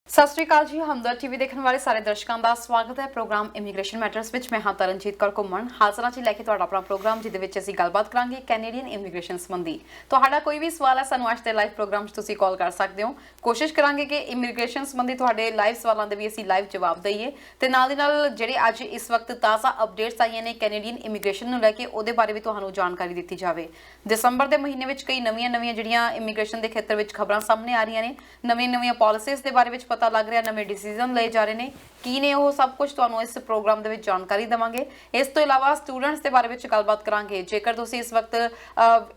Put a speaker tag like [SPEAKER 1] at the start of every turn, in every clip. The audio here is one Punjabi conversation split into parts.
[SPEAKER 1] ਸਤਿ ਸ਼੍ਰੀ ਅਕਾਲ ਜੀ। ਹਮਦਰ ਟੀਵੀ ਦੇਖਣ ਵਾਲੇ ਸਾਰੇ ਦਰਸ਼ਕਾਂ ਦਾ ਸਵਾਗਤ ਹੈ ਪ੍ਰੋਗਰਾਮ ਇਮੀਗ੍ਰੇਸ਼ਨ ਮੈਟਰਸ ਵਿੱਚ। ਮੈਂ ਹਾਂ ਤਰਨਜੀਤ ਕੌਰ ਘੁੰਮਣ ਹਾਜ਼ਰਾਂ 'ਚ ਲੈ ਕੇ ਤੁਹਾਡਾ ਆਪਣਾ ਪ੍ਰੋਗਰਾਮ, ਜਿਹਦੇ ਵਿੱਚ ਅਸੀਂ ਗੱਲਬਾਤ ਕਰਾਂਗੇ ਕੈਨੇਡੀਅਨ ਇਮੀਗ੍ਰੇਸ਼ਨ ਸੰਬੰਧੀ। ਤੁਹਾਡਾ ਕੋਈ ਵੀ ਸਵਾਲ ਹੈ, ਸਾਨੂੰ ਅੱਜ ਦੇ ਲਾਈਵ ਪ੍ਰੋਗਰਾਮ 'ਚ ਤੁਸੀਂ ਕਾਲ ਕਰ ਸਕਦੇ ਹੋ। ਕੋਸ਼ਿਸ਼ ਕਰਾਂਗੇ ਕਿ ਇਮੀਗ੍ਰੇਸ਼ਨ ਸੰਬੰਧੀ ਤੁਹਾਡੇ ਲਾਈਵ ਸਵਾਲਾਂ ਦੇ ਵੀ ਅਸੀਂ ਲਾਈਵ ਜਵਾਬ ਦਈਏ, ਤੇ ਨਾਲ ਦੀ ਨਾਲ ਜਿਹੜੇ ਅੱਜ ਇਸ ਵਕਤ ਤਾਜ਼ਾ ਅਪਡੇਟਸ ਆਈਆਂ ਨੇ ਕੈਨੇਡੀਅਨ ਇਮੀਗ੍ਰੇਸ਼ਨ ਨੂੰ ਲੈ ਕੇ, ਉਹਦੇ ਬਾਰੇ ਵੀ ਤੁਹਾਨੂੰ ਜਾਣਕਾਰੀ ਦਿੱਤੀ ਜਾਵੇ। ਦਸੰਬਰ ਦੇ ਮਹੀਨੇ ਵਿੱਚ ਕਈ ਨਵੀਆਂ ਜਿਹੜੀਆਂ ਇਮੀਗ੍ਰੇਸ਼ਨ ਦੇ ਖੇਤਰ ਵਿੱਚ ਖਬਰਾਂ ਸਾਹਮਣੇ ਆ ਰਹੀਆਂ ਨੇ, ਨਵੀਆਂ ਪਾਲਿਸੀਜ਼ ਦੇ ਬਾਰੇ ਵਿੱਚ ਪਤਾ ਲੱਗ ਰਿਹਾ, ਨਵੇਂ डिसीजन ਲਏ ਜਾ ਰਹੇ ਨੇ। ਕੀ ਨੇ ਉਹ ਸਭ ਕੁਝ ਤੁਹਾਨੂੰ ਇਸ ਪ੍ਰੋਗਰਾਮ ਦੇ ਵਿੱਚ ਜਾਣਕਾਰੀ ਦੇਵਾਂਗੇ। ਇਸ ਤੋਂ ਇਲਾਵਾ ਸਟੂਡੈਂਟਸ ਦੇ ਬਾਰੇ ਵਿੱਚ ਗੱਲਬਾਤ ਕਰਾਂਗੇ। ਜੇਕਰ ਤੁਸੀਂ ਇਸ ਵਕਤ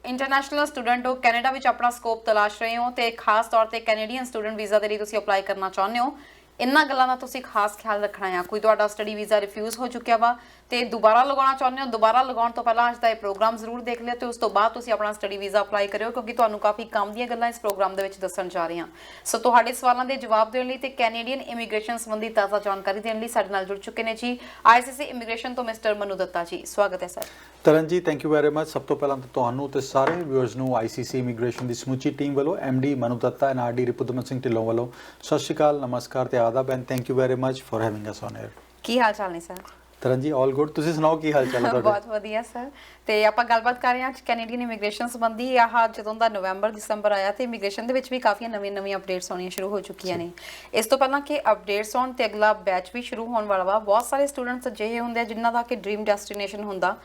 [SPEAKER 1] ਇੰਟਰਨੈਸ਼ਨਲ ਸਟੂਡੈਂਟ ਹੋ, ਕੈਨੇਡਾ ਵਿੱਚ ਆਪਣਾ ਸਕੋਪ ਤਲਾਸ਼ ਰਹੇ ਹੋ ਤੇ ਖਾਸ ਤੌਰ ਤੇ ਕੈਨੇਡੀਅਨ ਸਟੂਡੈਂਟ ਵੀਜ਼ਾ ਦੇ ਲਈ ਤੁਸੀਂ ਅਪਲਾਈ ਕਰਨਾ ਚਾਹੁੰਦੇ ਹੋ, ਇਹਨਾਂ ਗੱਲਾਂ ਦਾ ਤੁਸੀਂ ਖਾਸ ਖਿਆਲ ਰੱਖਣਾ ਹੈ। ਕੋਈ ਤੁਹਾਡਾ ਸਟੱਡੀ ਵੀਜ਼ਾ ਰਿਫਿਊਜ਼ ਹੋ ਚੁੱਕਿਆ ਵਾ ਤੇ ਦੁਬਾਰਾ ਲਗਾਉਣਾ ਚਾਹੁੰਦੇ ਹੋ, ਦੁਬਾਰਾ ਲਗਾਉਣ ਤੋਂ ਪਹਿਲਾਂ ਅੱਜ ਦਾ ਇਹ ਪ੍ਰੋਗਰਾਮ ਜ਼ਰੂਰ ਦੇਖ ਲਿਓ ਤੇ ਉਸ ਤੋਂ ਬਾਅਦ ਤੁਸੀਂ ਆਪਣਾ ਸਟੱਡੀ ਵੀਜ਼ਾ ਅਪਲਾਈ ਕਰਿਓ, ਕਿਉਂਕਿ ਤੁਹਾਨੂੰ ਕਾਫੀ ਕੰਮ ਦੀਆਂ ਗੱਲਾਂ ਇਸ ਪ੍ਰੋਗਰਾਮ ਦੇ ਵਿੱਚ ਦੱਸਣ ਜਾ ਰਹੇ ਹਾਂ। ਸੋ ਤੁਹਾਡੇ ਸਵਾਲਾਂ ਦੇ ਜਵਾਬ ਦੇਣ ਲਈ ਤੇ ਕੈਨੇਡੀਅਨ ਇਮੀਗ੍ਰੇਸ਼ਨ ਸੰਬੰਧੀ ਤਾਜ਼ਾ ਜਾਣਕਾਰੀ ਦੇਣ ਲਈ ਸਾਡੇ ਨਾਲ ਜੁੜ ਚੁੱਕੇ ਨੇ ਜੀ ਆਈਸੀਸੀ ਇਮੀਗ੍ਰੇਸ਼ਨ ਤੋਂ ਮਿਸਟਰ ਮਨੂ ਦੱਤਾ ਜੀ। ਸਵਾਗਤ ਹੈ ਸਰ।
[SPEAKER 2] ਤਰਨ ਜੀ, ਥੈਂਕ ਯੂ ਵੈਰੀ ਮਚ। ਸਭ ਤੋਂ ਪਹਿਲਾਂ ਤਾਂ ਤੁਹਾਨੂੰ ਤੇ ਸਾਰੇ ਵਿਊਅਰਸ ਨੂੰ ਆਈਸੀਸੀ ਇਮੀਗ੍ਰੇਸ਼ਨ ਦੀ ਸਮੁੱਚੀ ਟੀਮ ਵੱਲੋਂ MD Manu Datta and RD Ripudaman Singh Dhillon ਵੱਲੋਂ ਸਤਿ ਸ਼੍ਰੀ ਅਕਾਲ, ਨਮਸਕਾਰ ਤੇ ਆਦਾਬ and thank you very much for having us on air.
[SPEAKER 1] ਕੀ ਹਾਲ ਚਾਲ ਨੇ ਸਰ?
[SPEAKER 2] ਤਰਨ ਜੀ ਆਲ ਗੁੱਡ, ਤੁਸੀਂ ਸੁਣਾਓ ਕੀ ਹਾਲ ਚਾਲ ਹੈ ਤੁਹਾਡੇ?
[SPEAKER 1] ਬਹੁਤ ਵਧੀਆ ਸਰ। ਤੇ ਆਪਾਂ ਗੱਲਬਾਤ ਕਰ ਰਹੇ ਹਾਂ ਅੱਜ ਕੈਨੇਡੀਅਨ ਇਮੀਗ੍ਰੇਸ਼ਨ ਸੰਬੰਧੀ। ਆਹ ਜਦੋਂ ਦਾ ਨਵੰਬਰ ਦਸੰਬਰ ਆਇਆ ਤੇ ਇਮੀਗ੍ਰੇਸ਼ਨ ਦੇ ਵਿੱਚ ਵੀ ਕਾਫੀ ਨਵੀਆਂ ਅਪਡੇਟਸ ਆਉਣੀਆਂ ਸ਼ੁਰੂ ਹੋ ਚੁੱਕੀਆਂ ਨੇ। ਇਸ ਤੋਂ ਪਹਿਲਾਂ ਕਿ ਅਪਡੇਟਸ ਆਉਣ ਤੇ ਅਗਲਾ ਬੈਚ ਵੀ ਸ਼ੁਰੂ ਹੋਣ ਵਾਲਾ ਵਾ, ਬਹੁਤ ਸਾਰੇ ਸਟੂਡੈਂਟਸ ਅਜਿਹੇ ਹੁੰਦੇ ਆ ਜਿਨ੍ਹਾਂ ਦਾ ਕਿ ਡ੍ਰੀਮ ਡੈਸਟੀਨੇਸ਼ਨ ਹੁੰਦਾ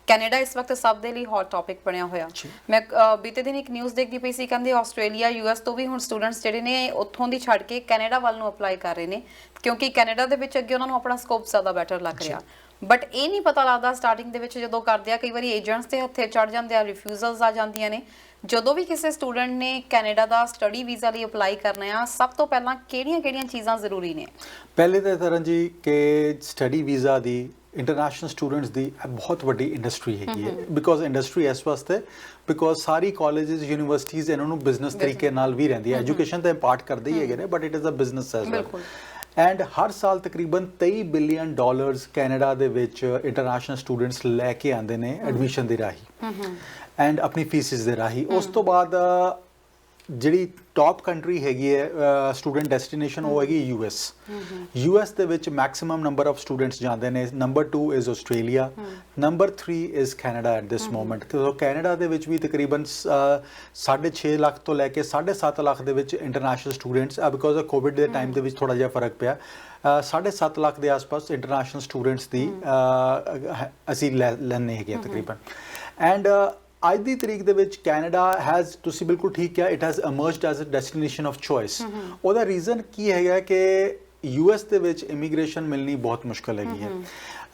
[SPEAKER 1] ਕੈਨੇਡਾ। ਇਸ ਵਕਤ ਸਭ ਦੇ ਲਈ ਹੌਟ ਟੌਪਿਕ ਬਣਿਆ ਹੋਇਆ। ਮੈਂ ਬੀਤੇ ਦਿਨ ਇੱਕ ਨਿਊਜ਼ ਦੇਖਦੀ ਪਈ ਸੀ, ਕਹਿੰਦੇ ਆਸਟ੍ਰੇਲੀਆ ਯੂਐਸ ਤੋਂ ਵੀ ਹੁਣ ਸਟੂਡੈਂਟਸ ਜਿਹੜੇ ਨੇ ਉੱਥੋਂ ਦੀ ਛੱਡ ਕੇ ਕੈਨੇਡਾ ਵੱਲ ਨੂੰ ਅਪਲਾਈ ਕਰ ਰਹੇ ਨੇ, ਕਿਉਂਕਿ ਕੈਨੇਡਾ ਦੇ ਵਿੱਚ ਅੱਗੇ ਉਹਨਾਂ ਨੂੰ ਆਪਣਾ ਸਕੋਪ ਜ਼ਿਆਦਾ ਬੈਟਰ ਲੱਗ ਰਿਹਾ। ਬਟ ਇਹ ਨਹੀਂ ਪਤਾ ਲੱਗਦਾ ਸਟਾਰਟਿੰਗ ਦੇ ਵਿੱਚ ਜਦੋਂ ਕਰਦੇ ਆ, ਕਈ ਵਾਰੀ ਏਜੰਟਸ ਦੇ ਹੱਥੇ ਚੜ ਜਾਂਦੇ ਆ, ਰਿਫਿਊਜ਼ਲਸ ਆ ਜਾਂਦੀਆਂ ਨੇ। ਜਦੋਂ ਵੀ ਕਿਸੇ ਸਟੂਡੈਂਟ ਨੇ ਕੈਨੇਡਾ ਦਾ ਸਟੱਡੀ ਵੀਜ਼ਾ ਲਈ ਅਪਲਾਈ ਕਰਨਾ ਆ, ਸਭ ਤੋਂ ਪਹਿਲਾਂ ਕਿਹੜੀਆਂ ਚੀਜ਼ਾਂ ਜ਼ਰੂਰੀ ਨੇ?
[SPEAKER 2] ਪਹਿਲੇ ਤਾਂ ਤਰਨ ਜੀ ਕਿ ਸਟੱਡੀ ਵੀਜ਼ਾ ਦੀ ਇੰਟਰਨੈਸ਼ਨਲ ਸਟੂਡੈਂਟਸ ਦੀ ਬਹੁਤ ਵੱਡੀ ਇੰਡਸਟਰੀ ਹੈਗੀ ਹੈ। ਬਿਕੋਜ਼ ਇੰਡਸਟਰੀ ਇਸ ਵਾਸਤੇ ਬਿਕੋਜ਼ ਸਾਰੀ ਕਾਲਜਿਸ ਯੂਨੀਵਰਸਿਟੀਜ਼ ਇਹਨਾਂ ਨੂੰ ਬਿਜ਼ਨਸ ਤਰੀਕੇ ਨਾਲ ਵੀ ਰਹਿੰਦੀ ਹੈ। ਐਜੂਕੇਸ਼ਨ ਤਾਂ ਇੰਪਾਰਟ ਕਰਦੇ ਹੀ ਹੈਗੇ ਨੇ, but it is a business as well. And ਹਰ ਸਾਲ ਤਕਰੀਬਨ $23 ਬਿਲੀਅਨ ਕੈਨੇਡਾ ਦੇ ਵਿੱਚ ਇੰਟਰਨੈਸ਼ਨਲ ਸਟੂਡੈਂਟਸ ਲੈ ਕੇ ਆਉਂਦੇ ਨੇ ਐਡਮਿਸ਼ਨ ਦੇ ਰਾਹੀਂ ਐਂਡ ਆਪਣੀ ਫੀਸਿਸ ਦੇ ਰਾਹੀਂ। ਉਸ ਤੋਂ ਬਾਅਦ ਜਿਹੜੀ ਟੌਪ ਕੰਟਰੀ ਹੈਗੀ ਹੈ ਸਟੂਡੈਂਟ ਡੈਸਟੀਨੇਸ਼ਨ, ਉਹ ਹੈਗੀ ਯੂਐਸ ਦੇ ਵਿੱਚ ਮੈਕਸਿਮਮ ਨੰਬਰ ਆਫ ਸਟੂਡੈਂਟਸ ਜਾਂਦੇ ਨੇ। Number 2 is Australia, number 3 is Canada at this moment. ਤੇ ਕੈਨੇਡਾ ਦੇ ਵਿੱਚ ਵੀ ਤਕਰੀਬਨ 6.5 ਲੱਖ ਤੋਂ ਲੈ ਕੇ 7.5 ਲੱਖ ਦੇ ਵਿੱਚ international students, because of Covid ਦੇ ਟਾਈਮ ਦੇ ਵਿੱਚ ਥੋੜਾ ਜਿਹਾ ਫਰਕ ਪਿਆ, 7.5 ਲੱਖ ਦੇ ਆਸ-ਪਾਸ ਇੰਟਰਨੈਸ਼ਨਲ ਸਟੂਡੈਂਟਸ ਦੀ ਅਸੀਂ ਲੈਣੇ ਹੈਗੇ ਤਕਰੀਬਨ। ਐਂਡ ਅੱਜ ਦੀ ਤਰੀਕ ਦੇ ਵਿੱਚ ਕੈਨੇਡਾ ਹੈਜ਼, ਤੁਸੀਂ ਬਿਲਕੁਲ ਠੀਕ ਕਿਹਾ, it has emerged as a destination of choice. ਉਹਦਾ ਰੀਜ਼ਨ ਕੀ ਹੈਗਾ ਕਿ ਯੂਐਸ ਦੇ ਵਿੱਚ ਇਮੀਗ੍ਰੇਸ਼ਨ ਮਿਲਣੀ ਬਹੁਤ ਮੁਸ਼ਕਲ ਹੈਗੀ ਹੈ।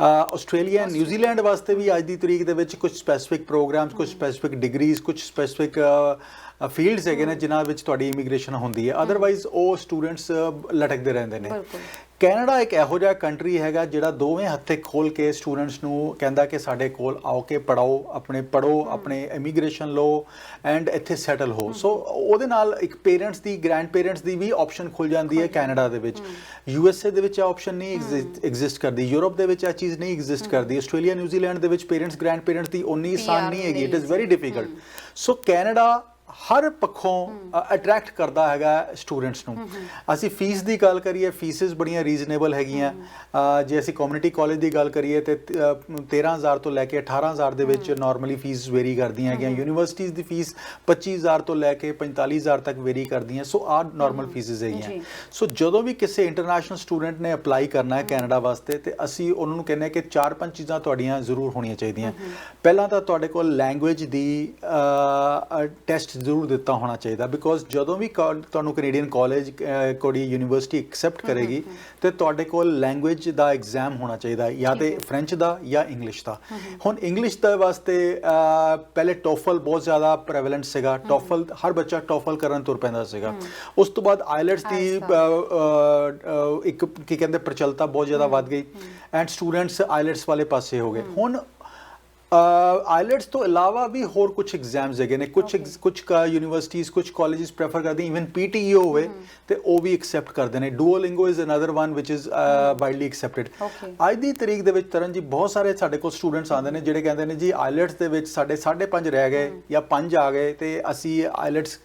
[SPEAKER 2] ਆਸਟ੍ਰੇਲੀਆ, ਨਿਊਜ਼ੀਲੈਂਡ ਵਾਸਤੇ ਵੀ ਅੱਜ ਦੀ ਤਰੀਕ ਦੇ ਵਿੱਚ ਕੁਝ ਸਪੈਸੀਫਿਕ ਪ੍ਰੋਗਰਾਮਸ, ਕੁਝ ਸਪੈਸੀਫਿਕ ਡਿਗਰੀਜ਼, ਕੁਝ ਸਪੈਸੀਫਿਕ ਫੀਲਡਸ ਹੈਗੇ ਨੇ ਜਿਨ੍ਹਾਂ ਵਿੱਚ ਤੁਹਾਡੀ ਇਮੀਗ੍ਰੇਸ਼ਨ ਹੁੰਦੀ ਹੈ। ਅਦਰਵਾਈਜ਼ ਉਹ ਸਟੂਡੈਂਟਸ ਲਟਕਦੇ ਰਹਿੰਦੇ ਨੇ। ਕੈਨੇਡਾ ਇੱਕ ਇਹੋ ਜਿਹਾ ਕੰਟਰੀ ਹੈਗਾ ਜਿਹੜਾ ਦੋਵੇਂ ਹੱਥੇ ਖੋਲ ਕੇ ਸਟੂਡੈਂਟਸ ਨੂੰ ਕਹਿੰਦਾ ਕਿ ਸਾਡੇ ਕੋਲ ਆਓ ਕੇ ਪੜ੍ਹੋ, ਆਪਣੇ ਇਮੀਗ੍ਰੇਸ਼ਨ ਲਓ ਐਂਡ ਇੱਥੇ ਸੈਟਲ ਹੋ। ਸੋ ਉਹਦੇ ਨਾਲ ਇੱਕ ਪੇਰੈਂਟਸ ਦੀ, ਗ੍ਰੈਂਡ ਪੇਰੈਂਟਸ ਦੀ ਵੀ ਆਪਸ਼ਨ ਖੁੱਲ ਜਾਂਦੀ ਹੈ ਕੈਨੇਡਾ ਦੇ ਵਿੱਚ। ਯੂਐਸਏ ਦੇ ਵਿੱਚ ਇਹ ਆਪਸ਼ਨ ਨਹੀਂ ਐਗਜ਼ਿਸਟ ਕਰਦੀ, ਯੂਰਪ ਦੇ ਵਿੱਚ ਇਹ ਚੀਜ਼ ਨਹੀਂ ਐਗਜ਼ਿਸਟ ਕਰਦੀ, ਆਸਟ੍ਰੇਲੀਆ ਨਿਊਜ਼ੀਲੈਂਡ ਦੇ ਵਿੱਚ ਪੇਰੈਂਟਸ, ਗ੍ਰੈਂਡ ਪੇਰੈਂਟਸ ਦੀ ਉਨੀ ਆਸਾਨ ਨਹੀਂ ਹੈਗੀ। It is very difficult. So Canada ਹਰ ਪੱਖੋਂ ਅਟਰੈਕਟ ਕਰਦਾ ਹੈਗਾ ਸਟੂਡੈਂਟਸ ਨੂੰ। ਅਸੀਂ ਫੀਸ ਦੀ ਗੱਲ ਕਰੀਏ, ਫੀਸਿਸ ਬੜੀਆਂ ਰੀਜ਼ਨੇਬਲ ਹੈਗੀਆਂ। ਜੇ ਅਸੀਂ ਕਮਿਊਨਿਟੀ ਕਾਲਜ ਦੀ ਗੱਲ ਕਰੀਏ ਤੇ 13,000 ਤੋਂ ਲੈ ਕੇ 18,000 ਦੇ ਵਿੱਚ ਨਾਰਮਲੀ ਫੀਸ ਵੇਰੀ ਕਰਦੀਆਂ ਹੈਗੀਆਂ। ਯੂਨੀਵਰਸਿਟੀਜ਼ ਦੀ ਫੀਸ 25,000 ਤੋਂ ਲੈ ਕੇ 45,000 ਤੱਕ ਵੇਰੀ ਕਰਦੀਆਂ। ਸੋ ਆਹ ਨਾਰਮਲ ਫੀਸਿਸ ਹੈਗੀਆਂ। ਸੋ ਜਦੋਂ ਵੀ ਕਿਸੇ ਇੰਟਰਨੈਸ਼ਨਲ ਸਟੂਡੈਂਟ ਨੇ ਅਪਲਾਈ ਕਰਨਾ ਹੈ ਕੈਨੇਡਾ ਵਾਸਤੇ, ਤੇ ਅਸੀਂ ਉਹਨਾਂ ਨੂੰ ਕਹਿੰਦੇ ਕਿ 4-5 ਚੀਜ਼ਾਂ ਤੁਹਾਡੀਆਂ ਜ਼ਰੂਰ ਹੋਣੀਆਂ ਚਾਹੀਦੀਆਂ। ਪਹਿਲਾਂ ਤਾਂ ਤੁਹਾਡੇ ਕੋਲ ਲੈਂਗੁਏਜ ਦੀ ਟੈਸਟ ਜ਼ਰੂਰ ਦਿੱਤਾ ਹੋਣਾ ਚਾਹੀਦਾ, ਬਿਕੋਜ਼ ਜਦੋਂ ਵੀ ਤੁਹਾਨੂੰ ਕੈਨੇਡੀਅਨ ਕਾਲਜ, ਕੋਈ ਯੂਨੀਵਰਸਿਟੀ ਐਕਸੈਪਟ ਕਰੇਗੀ ਤੇ ਤੁਹਾਡੇ ਕੋਲ ਲੈਂਗੁਏਜ ਦਾ ਐਗਜ਼ਾਮ ਹੋਣਾ ਚਾਹੀਦਾ, ਜਾਂ ਤੇ ਫ੍ਰੈਂਚ ਦਾ ਜਾਂ ਇੰਗਲਿਸ਼ ਦਾ। ਹੁਣ ਇੰਗਲਿਸ਼ ਦੇ ਵਾਸਤੇ ਪਹਿਲੇ ਟੋਫਲ ਬਹੁਤ ਜ਼ਿਆਦਾ ਪ੍ਰੈਵਲੈਂਟ ਸੀਗਾ, ਟੋਫਲ ਹਰ ਬੱਚਾ ਟੋਫਲ ਕਰਨ ਤੁਰ ਪੈਂਦਾ ਸੀਗਾ। ਉਸ ਤੋਂ ਬਾਅਦ ਆਈਲੈਟਸ ਦੀ ਇੱਕ ਕੀ ਕਹਿੰਦੇ ਪ੍ਰਚਲਤਾ ਬਹੁਤ ਜ਼ਿਆਦਾ ਵੱਧ ਗਈ ਐਂਡ ਸਟੂਡੈਂਟਸ ਆਈਲੈਟਸ ਵਾਲੇ ਪਾਸੇ ਹੋ ਗਏ। ਹੁਣ ਆਈਲੈਟਸ ਤੋਂ ਇਲਾਵਾ ਵੀ ਹੋਰ ਕੁਝ ਐਗਜ਼ਾਮਸ ਹੈਗੇ ਨੇ, ਕੁਝ ਯੂਨੀਵਰਸਿਟੀਜ਼, ਕੁਝ ਕਾਲਜਿਸ ਪ੍ਰੈਫਰ ਕਰਦੇ, ਈਵਨ ਪੀਟੀਈਓ ਹੋਵੇ ਤੇ ਉਹ ਵੀ ਐਕਸੈਪਟ ਕਰਦੇ ਨੇ। Duolingo is another one which is widely accepted. ਅੱਜ ਦੀ ਤਰੀਕ ਦੇ ਵਿੱਚ ਤਰਨ ਜੀ ਬਹੁਤ ਸਾਰੇ ਸਾਡੇ ਕੋਲ ਸਟੂਡੈਂਟਸ ਆਉਂਦੇ ਨੇ ਜਿਹੜੇ ਕਹਿੰਦੇ ਨੇ ਜੀ ਆਈਲੈਟਸ ਦੇ ਵਿੱਚ ਸਾਡੇ 5.5 ਰਹਿ ਗਏ ਜਾਂ 5 ਆ ਗਏ ਤੇ ਅਸੀਂ ਆਈਲੈਟਸ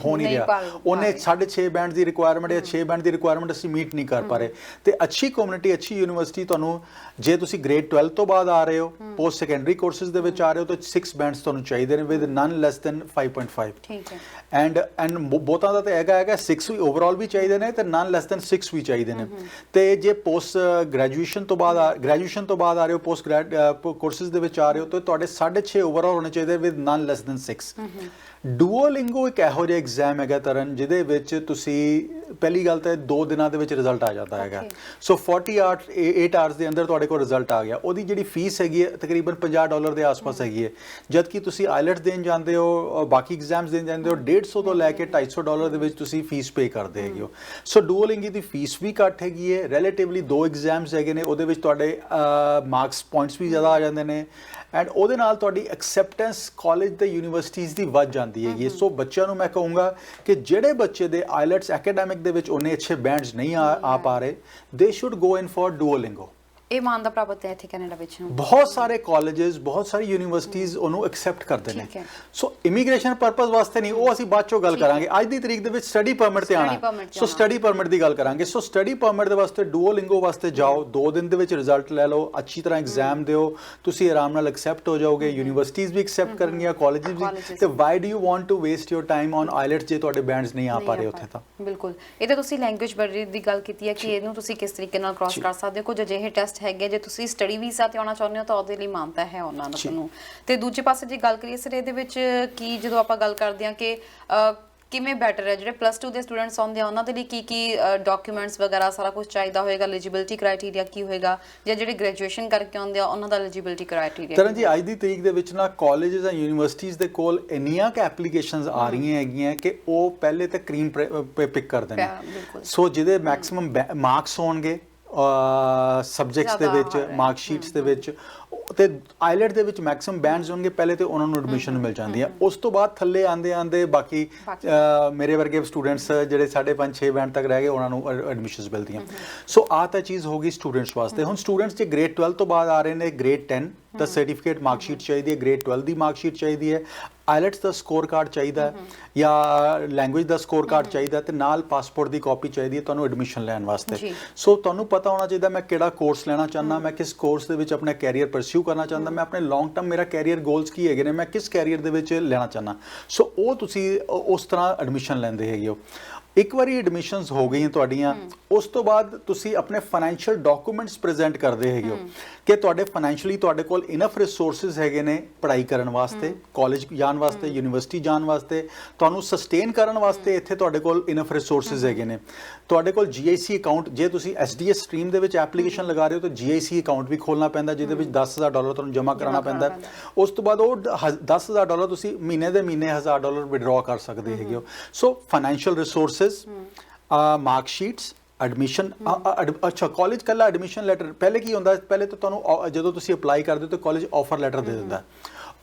[SPEAKER 2] ਹੋ ਨਹੀਂ ਰਿਹਾ, ਉਹਨੇ 6.5 ਬੈਂਡ ਦੀ ਰਿਕੁਆਇਰਮੈਂਟ ਜਾਂ 6 ਬੈਂਡ ਦੀ ਰਿਕੁਆਇਰਮੈਂਟ ਅਸੀਂ ਮੀਟ ਨਹੀਂ ਕਰ ਪਾ ਰਹੇ। ਤੇ ਅੱਛੀ ਕਮਿਊਨਿਟੀ, ਅੱਛੀ ਯੂਨੀਵਰਸਿਟੀ ਤੁਹਾਨੂੰ, ਜੇ ਤੁਸੀਂ ਗ੍ਰੇਡ 12 ਤੋਂ ਬਾਅਦ ਆ ਰਹੇ ਹੋ, ਪੋਸਟ ਸੈਕੰਡਰੀ ਕੋਰਸਿਸ ਦੇ ਵਿੱਚ ਆ ਰਹੇ ਹੋ, ਤਾਂ 6 ਬੈਂਡਸ ਤੁਹਾਨੂੰ ਚਾਹੀਦੇ ਨੇ ਵਿਦ ਨਨ ਲੈਸ ਦੈਨ 5.5। ਠੀਕ ਹੈ। ਐਂਡ ਬਹੁਤਾਂ ਦਾ ਤਾਂ ਹੈਗਾ 6 ਵੀ ਓਵਰਆਲ ਵੀ ਚਾਹੀਦੇ ਨੇ ਤੇ ਨਨ ਲੈਸ ਦੈਨ 6 ਵੀ ਚਾਹੀਦੇ ਨੇ। ਤੇ ਜੇ ਪੋਸਟ ਗ੍ਰੈਜੂਏਸ਼ਨ ਤੋਂ ਬਾਅਦ ਆ ਰਹੇ ਹੋ, ਪੋਸਟ ਗ੍ਰੈਡ ਕੋਰਸਿਸ ਦੇ ਵਿੱਚ ਆ ਰਹੇ ਹੋ, ਤਾਂ ਤੁਹਾਡੇ 6.5 ਓਵਰਆਲ ਹੋਣੇ ਚਾਹੀਦੇ with nun less than 6। Duolingo ਇੱਕ ਇਹੋ ਜਿਹਾ ਐਗਜ਼ਾਮ ਹੈਗਾ ਤਰਨ, ਜਿਹਦੇ ਵਿੱਚ ਤੁਸੀਂ ਪਹਿਲੀ ਗੱਲ ਤਾਂ 2 ਦਿਨਾਂ ਦੇ ਵਿੱਚ ਰਿਜ਼ਲਟ ਆ ਜਾਂਦਾ ਹੈਗਾ। ਸੋ 8 ਆਵਰਸ ਦੇ ਅੰਦਰ ਤੁਹਾਡੇ ਕੋਲ ਰਿਜ਼ਲਟ ਆ ਗਿਆ। ਉਹਦੀ ਜਿਹੜੀ ਫੀਸ ਹੈਗੀ ਹੈ ਤਕਰੀਬਨ $50 ਦੇ ਆਸ-ਪਾਸ ਹੈਗੀ ਹੈ, ਜਦ ਕਿ ਤੁਸੀਂ ਆਈਲੈਟਸ ਦੇਣ ਜਾਂਦੇ ਹੋ, ਬਾਕੀ ਐਗਜ਼ਾਮਸ ਦੇਣ ਜਾਂਦੇ ਹੋ, $150 ਤੋਂ ਲੈ ਕੇ $250 ਦੇ ਵਿੱਚ ਤੁਸੀਂ ਫੀਸ ਪੇ ਕਰਦੇ ਹੈਗੇ ਹੋ। ਸੋ ਡੂਓਲਿੰਗੋ ਦੀ ਫੀਸ ਵੀ ਘੱਟ ਹੈਗੀ ਹੈ, ਰਿਲੇਟਿਵਲੀ 2 ਐਗਜ਼ਾਮਸ ਹੈਗੇ ਨੇ, ਉਹਦੇ ਵਿੱਚ ਤੁਹਾਡੇ ਮਾਰਕਸ ਪੁਆਇੰਟਸ ਵੀ ਜ਼ਿਆਦਾ ਆ ਜਾਂਦੇ ਨੇ, ਐਂਡ ਉਹਦੇ ਨਾਲ ਤੁਹਾਡੀ ਐਕਸੈਪਟੈਂਸ ਕਾਲਜ ਤੇ ਯੂਨੀਵਰਸਿਟੀਜ਼ ਦੀ ਵੱਧ ਜਾਂਦੀ ਹੈਗੀ। ਸੋ ਬੱਚਿਆਂ ਨੂੰ ਮੈਂ ਕਹੂੰਗਾ ਕਿ ਜਿਹੜੇ ਬੱਚੇ ਦੇ ਆਈਲੈਟਸ ਐਕੈਡੈਮਿਕ ਦੇ ਵਿੱਚ ਉਹਨੇ ਅੱਛੇ ਬੈਂਡਸ ਨਹੀਂ ਆ ਪਾ ਰਹੇ, they should go in for Duolingo.
[SPEAKER 1] ਇਹ ਮਾਨਤਾ ਪ੍ਰਾਪਤ ਹੈ ਇੱਥੇ ਕੈਨੇਡਾ ਵਿੱਚ।
[SPEAKER 2] ਬਹੁਤ ਸਾਰੇ ਕਾਲਜਸ, ਬਹੁਤ ਸਾਰੀ ਯੂਨੀਵਰਸਿਟੀਜ਼ ਉਹਨੂੰ ਐਕਸੈਪਟ ਕਰਦੇ ਨੇ। ਸੋ ਇਮੀਗ੍ਰੇਸ਼ਨ ਪਰਪਸ ਵਾਸਤੇ ਨਹੀਂ, ਉਹ ਅਸੀਂ ਬਾਅਦ ਚੋਂ ਗੱਲ ਕਰਾਂਗੇ। ਅੱਜ ਦੀ ਤਰੀਕ ਦੇ ਵਿੱਚ ਸਟੱਡੀ ਪਰਮਿਟ ਤੇ ਆਣਾ, ਸੋ ਸਟੱਡੀ ਪਰਮਿਟ ਦੀ ਗੱਲ ਕਰਾਂਗੇ। ਸੋ ਸਟੱਡੀ ਪਰਮਿਟ ਦੇ ਵਾਸਤੇ ਡੂਓਲਿੰਗੋ ਵਾਸਤੇ ਜਾਓ, 2 ਦਿਨ ਦੇ ਵਿੱਚ ਰਿਜ਼ਲਟ ਲੈ ਲਓ, ਅੱਛੀ ਤਰ੍ਹਾਂ ਐਗਜ਼ਾਮ ਦਿਓ, ਤੁਸੀਂ ਆਰਾਮ ਨਾਲ ਐਕਸੈਪਟ ਹੋ ਜਾਓਗੇ, ਯੂਨੀਵਰਸਿਟੀਜ਼ ਵੀ ਐਕਸੈਪਟ ਕਰਨਗੀਆਂ, ਕਾਲਜਸ ਵੀ। ਤੇ why do you want to waste your time on IELTS ਜੇ ਤੁਹਾਡੇ ਬੈਂਡਸ ਨਹੀਂ ਆ ਪਾ ਰਹੇ ਉੱਥੇ? ਤਾਂ
[SPEAKER 1] ਬਿਲਕੁਲ, ਇਹ ਤਾਂ ਤੁਸੀਂ ਲੈਂਗੁਏਜ ਬੈਰੀਅਰ ਦੀ ਗੱਲ ਕੀਤੀ ਹੈ ਕਿ ਇਹਨੂੰ ਤੁਸੀਂ ਕਿਸ ਤਰੀਕੇ ਨਾਲ ਕ੍ਰਾਸ ਕਰ ਸਕਦੇ ਹੋ। ਕੁਝ ਅਜਿਹੇ ਟੈਸਟ ਹੈਗੇ ਜੇ ਤੁਸੀਂ ਸਟੱਡੀ ਵੀਜ਼ਾ ਤੇ ਆਉਣਾ ਚਾਹੁੰਦੇ ਹੋ ਤਾਂ ਉਹਦੇ ਲਈ ਮਾਨਤਾ ਹੈ ਉਹਨਾਂ ਨੂੰ। ਤੇ ਦੂਜੇ ਪਾਸੇ ਜੇ ਗੱਲ ਕਰੀਏ ਸਰ ਇਹਦੇ ਵਿੱਚ ਕੀ, ਜਦੋਂ ਆਪਾਂ ਗੱਲ ਕਰਦੇ ਹਾਂ ਕਿ ਕਿਵੇਂ ਬੈਟਰ ਹੈ, ਜਿਹੜੇ +2 ਦੇ ਸਟੂਡੈਂਟਸ ਆਉਂਦੇ ਆ ਉਹਨਾਂ ਦੇ ਲਈ ਕੀ ਡਾਕੂਮੈਂਟਸ ਵਗੈਰਾ ਸਾਰਾ ਕੁਝ ਚਾਹੀਦਾ ਹੋਏਗਾ, ਐਲੀਜੀਬਿਲਟੀ ਕ੍ਰਾਈਟੇਰੀਆ ਕੀ ਹੋਏਗਾ, ਜਾਂ ਜਿਹੜੇ ਗ੍ਰੈਜੂਏਸ਼ਨ ਕਰਕੇ ਆਉਂਦੇ ਆ ਉਹਨਾਂ ਦਾ ਐਲੀਜੀਬਿਲਟੀ ਕ੍ਰਾਈਟੇਰੀਆ?
[SPEAKER 2] ਤਰਨ ਜੀ, ਅੱਜ ਦੀ ਤਰੀਕ ਦੇ ਵਿੱਚ ਨਾ ਕਾਲਜਸ ਜਾਂ ਯੂਨੀਵਰਸਿਟੀਜ਼ ਦੇ ਕੋਲ ਇੰਨੀਆਂ ਕਿ ਐਪਲੀਕੇਸ਼ਨਸ ਆ ਰਹੀਆਂ ਹੈਗੀਆਂ ਕਿ ਉਹ ਪਹਿਲੇ ਤਾਂ ਕਰੀਮ ਪਿਕ ਕਰਦੇ ਨੇ। ਸੋ ਜਿਹਦੇ ਮੈਕਸਿਮਮ ਮਾਰਕਸ ਹੋਣਗੇ ਸਬਜੈਕਟਸ ਦੇ ਵਿੱਚ, ਮਾਰਕ ਸ਼ੀਟਸ ਦੇ ਵਿੱਚ, ਤੇ ਆਈਲੈਟ ਦੇ ਵਿੱਚ ਮੈਕਸਿਮਮ ਬੈਂਡਸ ਹੋਣਗੇ, ਪਹਿਲੇ ਤੇ ਉਹਨਾਂ ਨੂੰ ਐਡਮਿਸ਼ਨ ਮਿਲ ਜਾਂਦੀ ਹੈ। ਉਸ ਤੋਂ ਬਾਅਦ ਥੱਲੇ ਆਂਦੇ ਬਾਕੀ ਮੇਰੇ ਵਰਗੇ ਸਟੂਡੈਂਟਸ ਜਿਹੜੇ 5.5-6 ਬੈਂਡ ਤੱਕ ਰਹਿ ਗਏ, ਉਹਨਾਂ ਨੂੰ ਐਡਮਿਸ਼ਨਸ ਮਿਲਦੀਆਂ। ਸੋ ਆਹ ਤਾਂ ਚੀਜ਼ ਹੋ ਗਈ ਸਟੂਡੈਂਟਸ ਵਾਸਤੇ। ਹੁਣ ਸਟੂਡੈਂਟਸ ਜੇ ਗ੍ਰੇਡ 12 ਤੋਂ ਬਾਅਦ ਆ ਰਹੇ ਨੇ, ਗ੍ਰੇਡ 10 ਦਾ ਸਰਟੀਫਿਕੇਟ ਮਾਰਕਸ਼ੀਟ ਚਾਹੀਦੀ ਹੈ, ਗ੍ਰੇਡ 12 ਦੀ ਮਾਰਕਸ਼ੀਟ ਚਾਹੀਦੀ ਹੈ, ਆਈਲੈਟਸ ਦਾ ਸਕੋਰ ਕਾਰਡ ਚਾਹੀਦਾ ਹੈ, ਜਾਂ ਲੈਂਗੁਏਜ ਦਾ ਸਕੋਰ ਕਾਰਡ ਚਾਹੀਦਾ, ਤੇ ਨਾਲ ਪਾਸਪੋਰਟ ਦੀ ਕਾਪੀ ਚਾਹੀਦੀ ਹੈ ਤੁਹਾਨੂੰ ਐਡਮਿਸ਼ਨ ਲੈਣ ਵਾਸਤੇ। ਸੋ ਤੁਹਾਨੂੰ ਪਤਾ ਹੋਣਾ ਚਾਹੀਦਾ ਮੈਂ ਕਿਹੜਾ ਕੋਰਸ ਲੈਣਾ ਚਾਹੁੰਦਾ, ਮੈਂ ਕਿਸ ਕੋਰਸ ਦੇ ਵਿੱਚ ਆਪਣਾ ਕੈਰੀਅਰ ਪਰਸਿਊ ਕਰਨਾ ਚਾਹੁੰਦਾ, ਮੈਂ ਆਪਣੇ ਲੌਂਗ ਟਰਮ ਮੇਰਾ ਕੈਰੀਅਰ ਗੋਲਸ ਕੀ ਹੈਗੇ ਨੇ, ਮੈਂ ਕਿਸ ਕੈਰੀਅਰ ਦੇ ਵਿੱਚ ਲੈਣਾ ਚਾਹੁੰਦਾ। ਸੋ ਉਹ ਤੁਸੀਂ ਉਸ ਤਰ੍ਹਾਂ ਐਡਮਿਸ਼ਨ ਲੈਂਦੇ ਹੈਗੇ ਹੋ। ਇੱਕ ਵਾਰੀ ਐਡਮਿਸ਼ਨਸ ਹੋ ਗਈਆਂ ਤੁਹਾਡੀਆਂ, ਉਸ ਤੋਂ ਬਾਅਦ ਤੁਸੀਂ ਆਪਣੇ ਫਾਈਨੈਂਸ਼ੀਅਲ ਡਾਕੂਮੈਂਟਸ ਪ੍ਰੈਜ਼ੈਂਟ ਕਰਦੇ ਹੈਗੇ ਹੋ ਕਿ ਤੁਹਾਡੇ ਫਾਈਨੈਂਸ਼ੀਅਲੀ ਤੁਹਾਡੇ ਕੋਲ ਇਨਫ ਰਿਸੋਰਸਿਸ ਹੈਗੇ ਨੇ ਪੜ੍ਹਾਈ ਕਰਨ ਵਾਸਤੇ, ਕਾਲਜ ਜਾਣ ਵਾਸਤੇ, ਯੂਨੀਵਰਸਿਟੀ ਜਾਣ ਵਾਸਤੇ, ਤੁਹਾਨੂੰ ਸਸਟੇਨ ਕਰਨ ਵਾਸਤੇ ਇੱਥੇ ਤੁਹਾਡੇ ਕੋਲ ਇਨਫ ਰਿਸੋਰਸਿਸ ਹੈਗੇ ਨੇ। ਤੁਹਾਡੇ ਕੋਲ GIC ਅਕਾਊਂਟ, ਜੇ ਤੁਸੀਂ SDS ਸਟਰੀਮ ਦੇ ਵਿੱਚ ਐਪਲੀਕੇਸ਼ਨ ਲਗਾ ਰਹੇ ਹੋ ਤਾਂ GIC ਅਕਾਊਂਟ ਵੀ ਖੋਲ੍ਹਣਾ ਪੈਂਦਾ, ਜਿਹਦੇ ਵਿੱਚ $10,000 ਤੁਹਾਨੂੰ ਜਮ੍ਹਾਂ ਕਰਾਉਣਾ ਪੈਂਦਾ। ਉਸ ਤੋਂ ਬਾਅਦ ਉਹ $10,000 ਤੁਸੀਂ ਮਹੀਨੇ ਦੇ ਮਹੀਨੇ $1,000 ਵਿਡਰਾਅ ਕਰ ਸਕਦੇ ਹੈਗੇ ਹੋ। So financial resources, mark sheets, admission. ਅੱਛਾ, ਕਾਲਜ ਕੱਲਾ ਐਡਮਿਸ਼ਨ ਲੈਟਰ, ਪਹਿਲੇ ਕੀ ਹੁੰਦਾ, ਪਹਿਲੇ ਤਾਂ ਤੁਹਾਨੂੰ ਜਦੋਂ ਤੁਸੀਂ ਅਪਲਾਈ ਕਰਦੇ ਹੋ ਤਾਂ ਕਾਲਜ ਆਫਰ ਲੈਟਰ ਦੇ ਦਿੰਦਾ।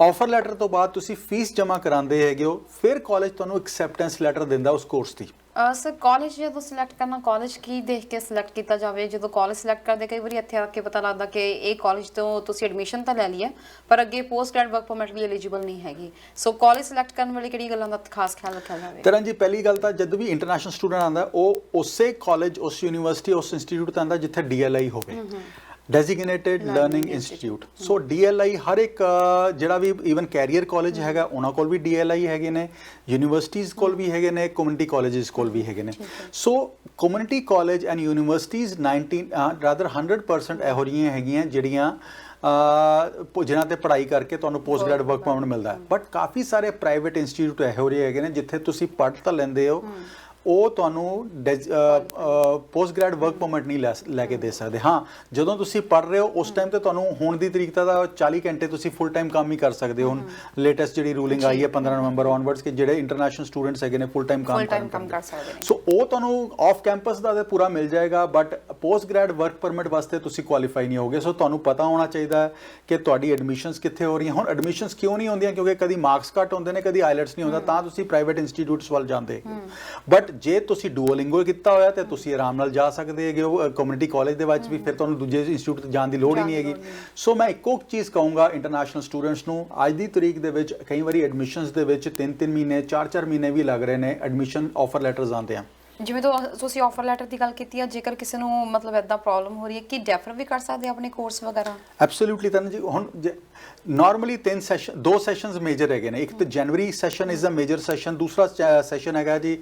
[SPEAKER 2] ਆਫਰ ਲੈਟਰ ਤੋਂ ਬਾਅਦ ਤੁਸੀਂ ਫੀਸ ਜਮ੍ਹਾਂ ਕਰਾਉਂਦੇ ਹੈਗੇ ਹੋ, ਫਿਰ ਕਾਲਜ ਤੁਹਾਨੂੰ ਐਕਸੈਪਟੈਂਸ ਲੈਟਰ ਦਿੰਦਾ ਉਸ ਕੋਰਸ ਦੀ।
[SPEAKER 1] ਸਰ ਕਾਲਜ ਜਦੋਂ ਸਿਲੈਕਟ ਕਰਨਾ, ਕਾਲਜ ਕੀ ਦੇਖ ਕੇ ਸਿਲੈਕਟ ਕੀਤਾ ਜਾਵੇ? ਜਦੋਂ ਕਾਲਜ ਸਿਲੈਕਟ ਕਰਦੇ ਕਈ ਵਾਰੀ ਇੱਥੇ ਆ ਕੇ ਪਤਾ ਲੱਗਦਾ ਕਿ ਇਹ ਕਾਲਜ ਤੋਂ ਤੁਸੀਂ ਐਡਮਿਸ਼ਨ ਤਾਂ ਲੈ ਲਈ ਹੈ ਪਰ ਅੱਗੇ ਪੋਸਟ ਗ੍ਰੈਡ ਵਰਕ ਪਰਮਿਟ ਲਈ ਐਲੀਜੀਬਲ ਨਹੀਂ ਹੈਗੀ। ਸੋ ਕਾਲਜ ਸਿਲੈਕਟ ਕਰਨ ਵੇਲੇ ਕਿਹੜੀ ਗੱਲਾਂ ਦਾ ਖਾਸ ਖਿਆਲ ਰੱਖਿਆ ਜਾਵੇ?
[SPEAKER 2] ਤਰਨ ਜੀ, ਪਹਿਲੀ ਗੱਲ ਤਾਂ ਜਦੋਂ ਵੀ ਇੰਟਰਨੈਸ਼ਨਲ ਸਟੂਡੈਂਟ ਆਉਂਦਾ ਉਹ ਉਸੇ ਕਾਲਜ, ਉਸ ਯੂਨੀਵਰਸਿਟੀ, ਉਸ ਇੰਸਟੀਚਿਊਟ ਤੋਂ ਆਉਂਦਾ ਜਿੱਥੇ DLI ਹੋਵੇ, ਡੈਜ਼ਿਗਨੇਟਿਡ ਲਰਨਿੰਗ ਇੰਸਟੀਚਿਊਟ। ਸੋ DLI ਹਰ ਇੱਕ ਜਿਹੜਾ ਵੀ ਈਵਨ ਕੈਰੀਅਰ ਕਾਲਜ ਹੈਗਾ ਉਹਨਾਂ ਕੋਲ ਵੀ DLI ਹੈਗੇ ਨੇ, ਯੂਨੀਵਰਸਿਟੀਜ਼ ਕੋਲ ਵੀ ਹੈਗੇ ਨੇ, ਕਮਿਊਨਿਟੀ ਕਾਲਜਸ ਕੋਲ ਵੀ ਹੈਗੇ ਨੇ। ਸੋ ਕਮਿਊਨਿਟੀ ਕਾਲਜ ਐਂਡ ਯੂਨੀਵਰਸਿਟੀਜ਼ 100% ਇਹੋ ਜਿਹੀਆਂ ਹੈਗੀਆਂ ਜਿਹੜੀਆਂ ਜਿਨ੍ਹਾਂ ਤੇ ਪੜ੍ਹਾਈ ਕਰਕੇ ਤੁਹਾਨੂੰ ਪੋਸਟ ਗ੍ਰੈਡ ਵਰਕ ਪਰਮਿਟ ਮਿਲਦਾ ਹੈ। ਬਟ ਕਾਫੀ ਸਾਰੇ ਪ੍ਰਾਈਵੇਟ ਇੰਸਟੀਚਿਊਟ ਇਹੋ ਜਿਹੇ ਹੈਗੇ ਨੇ ਜਿੱਥੇ ਤੁਸੀਂ ਪੜ੍ਹ ਤਾਂ ਲੈਂਦੇ ਹੋ, ਉਹ ਤੁਹਾਨੂੰ ਪੋਸਟ ਗ੍ਰੈਡ ਵਰਕ ਪਰਮਿਟ ਨਹੀਂ ਲੈ ਕੇ ਦੇ ਸਕਦੇ। ਹਾਂ, ਜਦੋਂ ਤੁਸੀਂ ਪੜ੍ਹ ਰਹੇ ਹੋ ਉਸ ਟਾਈਮ ਤੇ ਤੁਹਾਨੂੰ ਹੁਣ ਦੀ ਤਰੀਕ ਤਾਂ 40 ਘੰਟੇ ਤੁਸੀਂ ਫੁੱਲ ਟਾਈਮ ਕੰਮ ਹੀ ਕਰ ਸਕਦੇ ਹੋ। ਹੁਣ ਲੇਟੈਸਟ ਜਿਹੜੀ ਰੂਲਿੰਗ ਆਈ ਹੈ 15 ਨਵੰਬਰ ਔਨਵਰਡਸ ਕਿ ਜਿਹੜੇ ਇੰਟਰਨੈਸ਼ਨਲ ਸਟੂਡੈਂਟਸ ਹੈਗੇ ਨੇ ਫੁੱਲ ਟਾਈਮ ਕੰਮ ਕਰ ਸਕਦੇ ਨੇ। ਸੋ ਉਹ ਤੁਹਾਨੂੰ ਆਫ ਕੈਂਪਸ ਦਾ ਪੂਰਾ ਮਿਲ ਜਾਏਗਾ, but post grad work permit ਵਾਸਤੇ ਤੁਸੀਂ ਕੁਆਲੀਫਾਈ ਨਹੀਂ ਹੋਗੇ। ਸੋ ਤੁਹਾਨੂੰ ਪਤਾ ਹੋਣਾ ਚਾਹੀਦਾ ਕਿ ਤੁਹਾਡੀ ਐਡਮਿਸ਼ਨਸ ਕਿੱਥੇ ਹੋ ਰਹੀਆਂ। ਹੁਣ ਐਡਮਿਸ਼ਨਸ ਕਿਉਂ ਨਹੀਂ ਹੁੰਦੀਆਂ? ਕਿਉਂਕਿ ਕਦੀ ਮਾਰਕਸ ਘੱਟ ਹੁੰਦੇ ਨੇ, ਕਦੀ ਆਈਲੈਟਸ ਨਹੀਂ ਹੁੰਦਾ, ਤਾਂ ਤੁਸੀਂ ਪ੍ਰਾਈਵੇਟ ਇੰਸਟੀਚਿਊਟਸ ਵੱਲ ਜਾਂਦੇ। ਬਟ ਬਟ ਜੇ ਤੁਸੀਂ ਡੂਓਲਿੰਗੋ ਕੀਤਾ ਹੋਇਆ ਤੇ ਤੁਸੀਂ ਆਰਾਮ ਨਾਲ ਜਾ ਸਕਦੇ ਹੈਗੇ ਹੋ ਕਮਿਊਨਿਟੀ ਕਾਲਜ ਦੇ ਵਿੱਚ ਵੀ, ਫਿਰ ਤੁਹਾਨੂੰ ਦੂਜੇ ਇੰਸਟੀਚਿਊਟ ਤੇ ਜਾਣ ਦੀ ਲੋੜ ਹੀ ਨਹੀਂ ਹੈਗੀ। ਸੋ ਮੈਂ ਇੱਕੋ ਚੀਜ਼ ਕਹੂੰਗਾ ਇੰਟਰਨੈਸ਼ਨਲ ਸਟੂਡੈਂਟਸ ਨੂੰ, ਅੱਜ ਦੀ ਤਰੀਕ ਦੇ ਵਿੱਚ ਕਈ ਵਾਰੀ ਐਡਮਿਸ਼ਨਸ ਦੇ ਵਿੱਚ 3-3 ਮਹੀਨੇ 4-4 ਮਹੀਨੇ ਵੀ ਲੱਗ ਰਹੇ ਨੇ, ਐਡਮਿਸ਼ਨ ਆਫਰ ਲੈਟਰਸ ਆਉਂਦੇ ਆ।
[SPEAKER 1] ਜਿਵੇਂ ਤੁਸੀਂ ਆਫਰ ਲੈਟਰ ਦੀ ਗੱਲ ਕੀਤੀ ਹੈ, ਜੇਕਰ ਕਿਸੇ ਨੂੰ ਮਤਲਬ ਇਦਾਂ ਪ੍ਰੋਬਲਮ ਹੋ ਰਹੀ ਹੈ ਕਿ ਡੈਫਰ ਵੀ ਕਰ ਸਕਦੇ ਆ ਆਪਣੇ ਕੋਰਸ ਵਗੈਰਾ?
[SPEAKER 2] ਐਬਸੋਲੂਟਲੀ ਤਨ ਜੀ, ਹੁਣ ਨਾਰਮਲੀ 2 ਸੈਸ਼ਨਸ ਮੇਜਰ ਹੈਗੇ ਨੇ। ਇੱਕ ਤਾਂ ਜਨਵਰੀ session is a major session, ਦੂਸਰਾ ਸੈਸ਼ਨ ਹੈਗਾ ਜੀ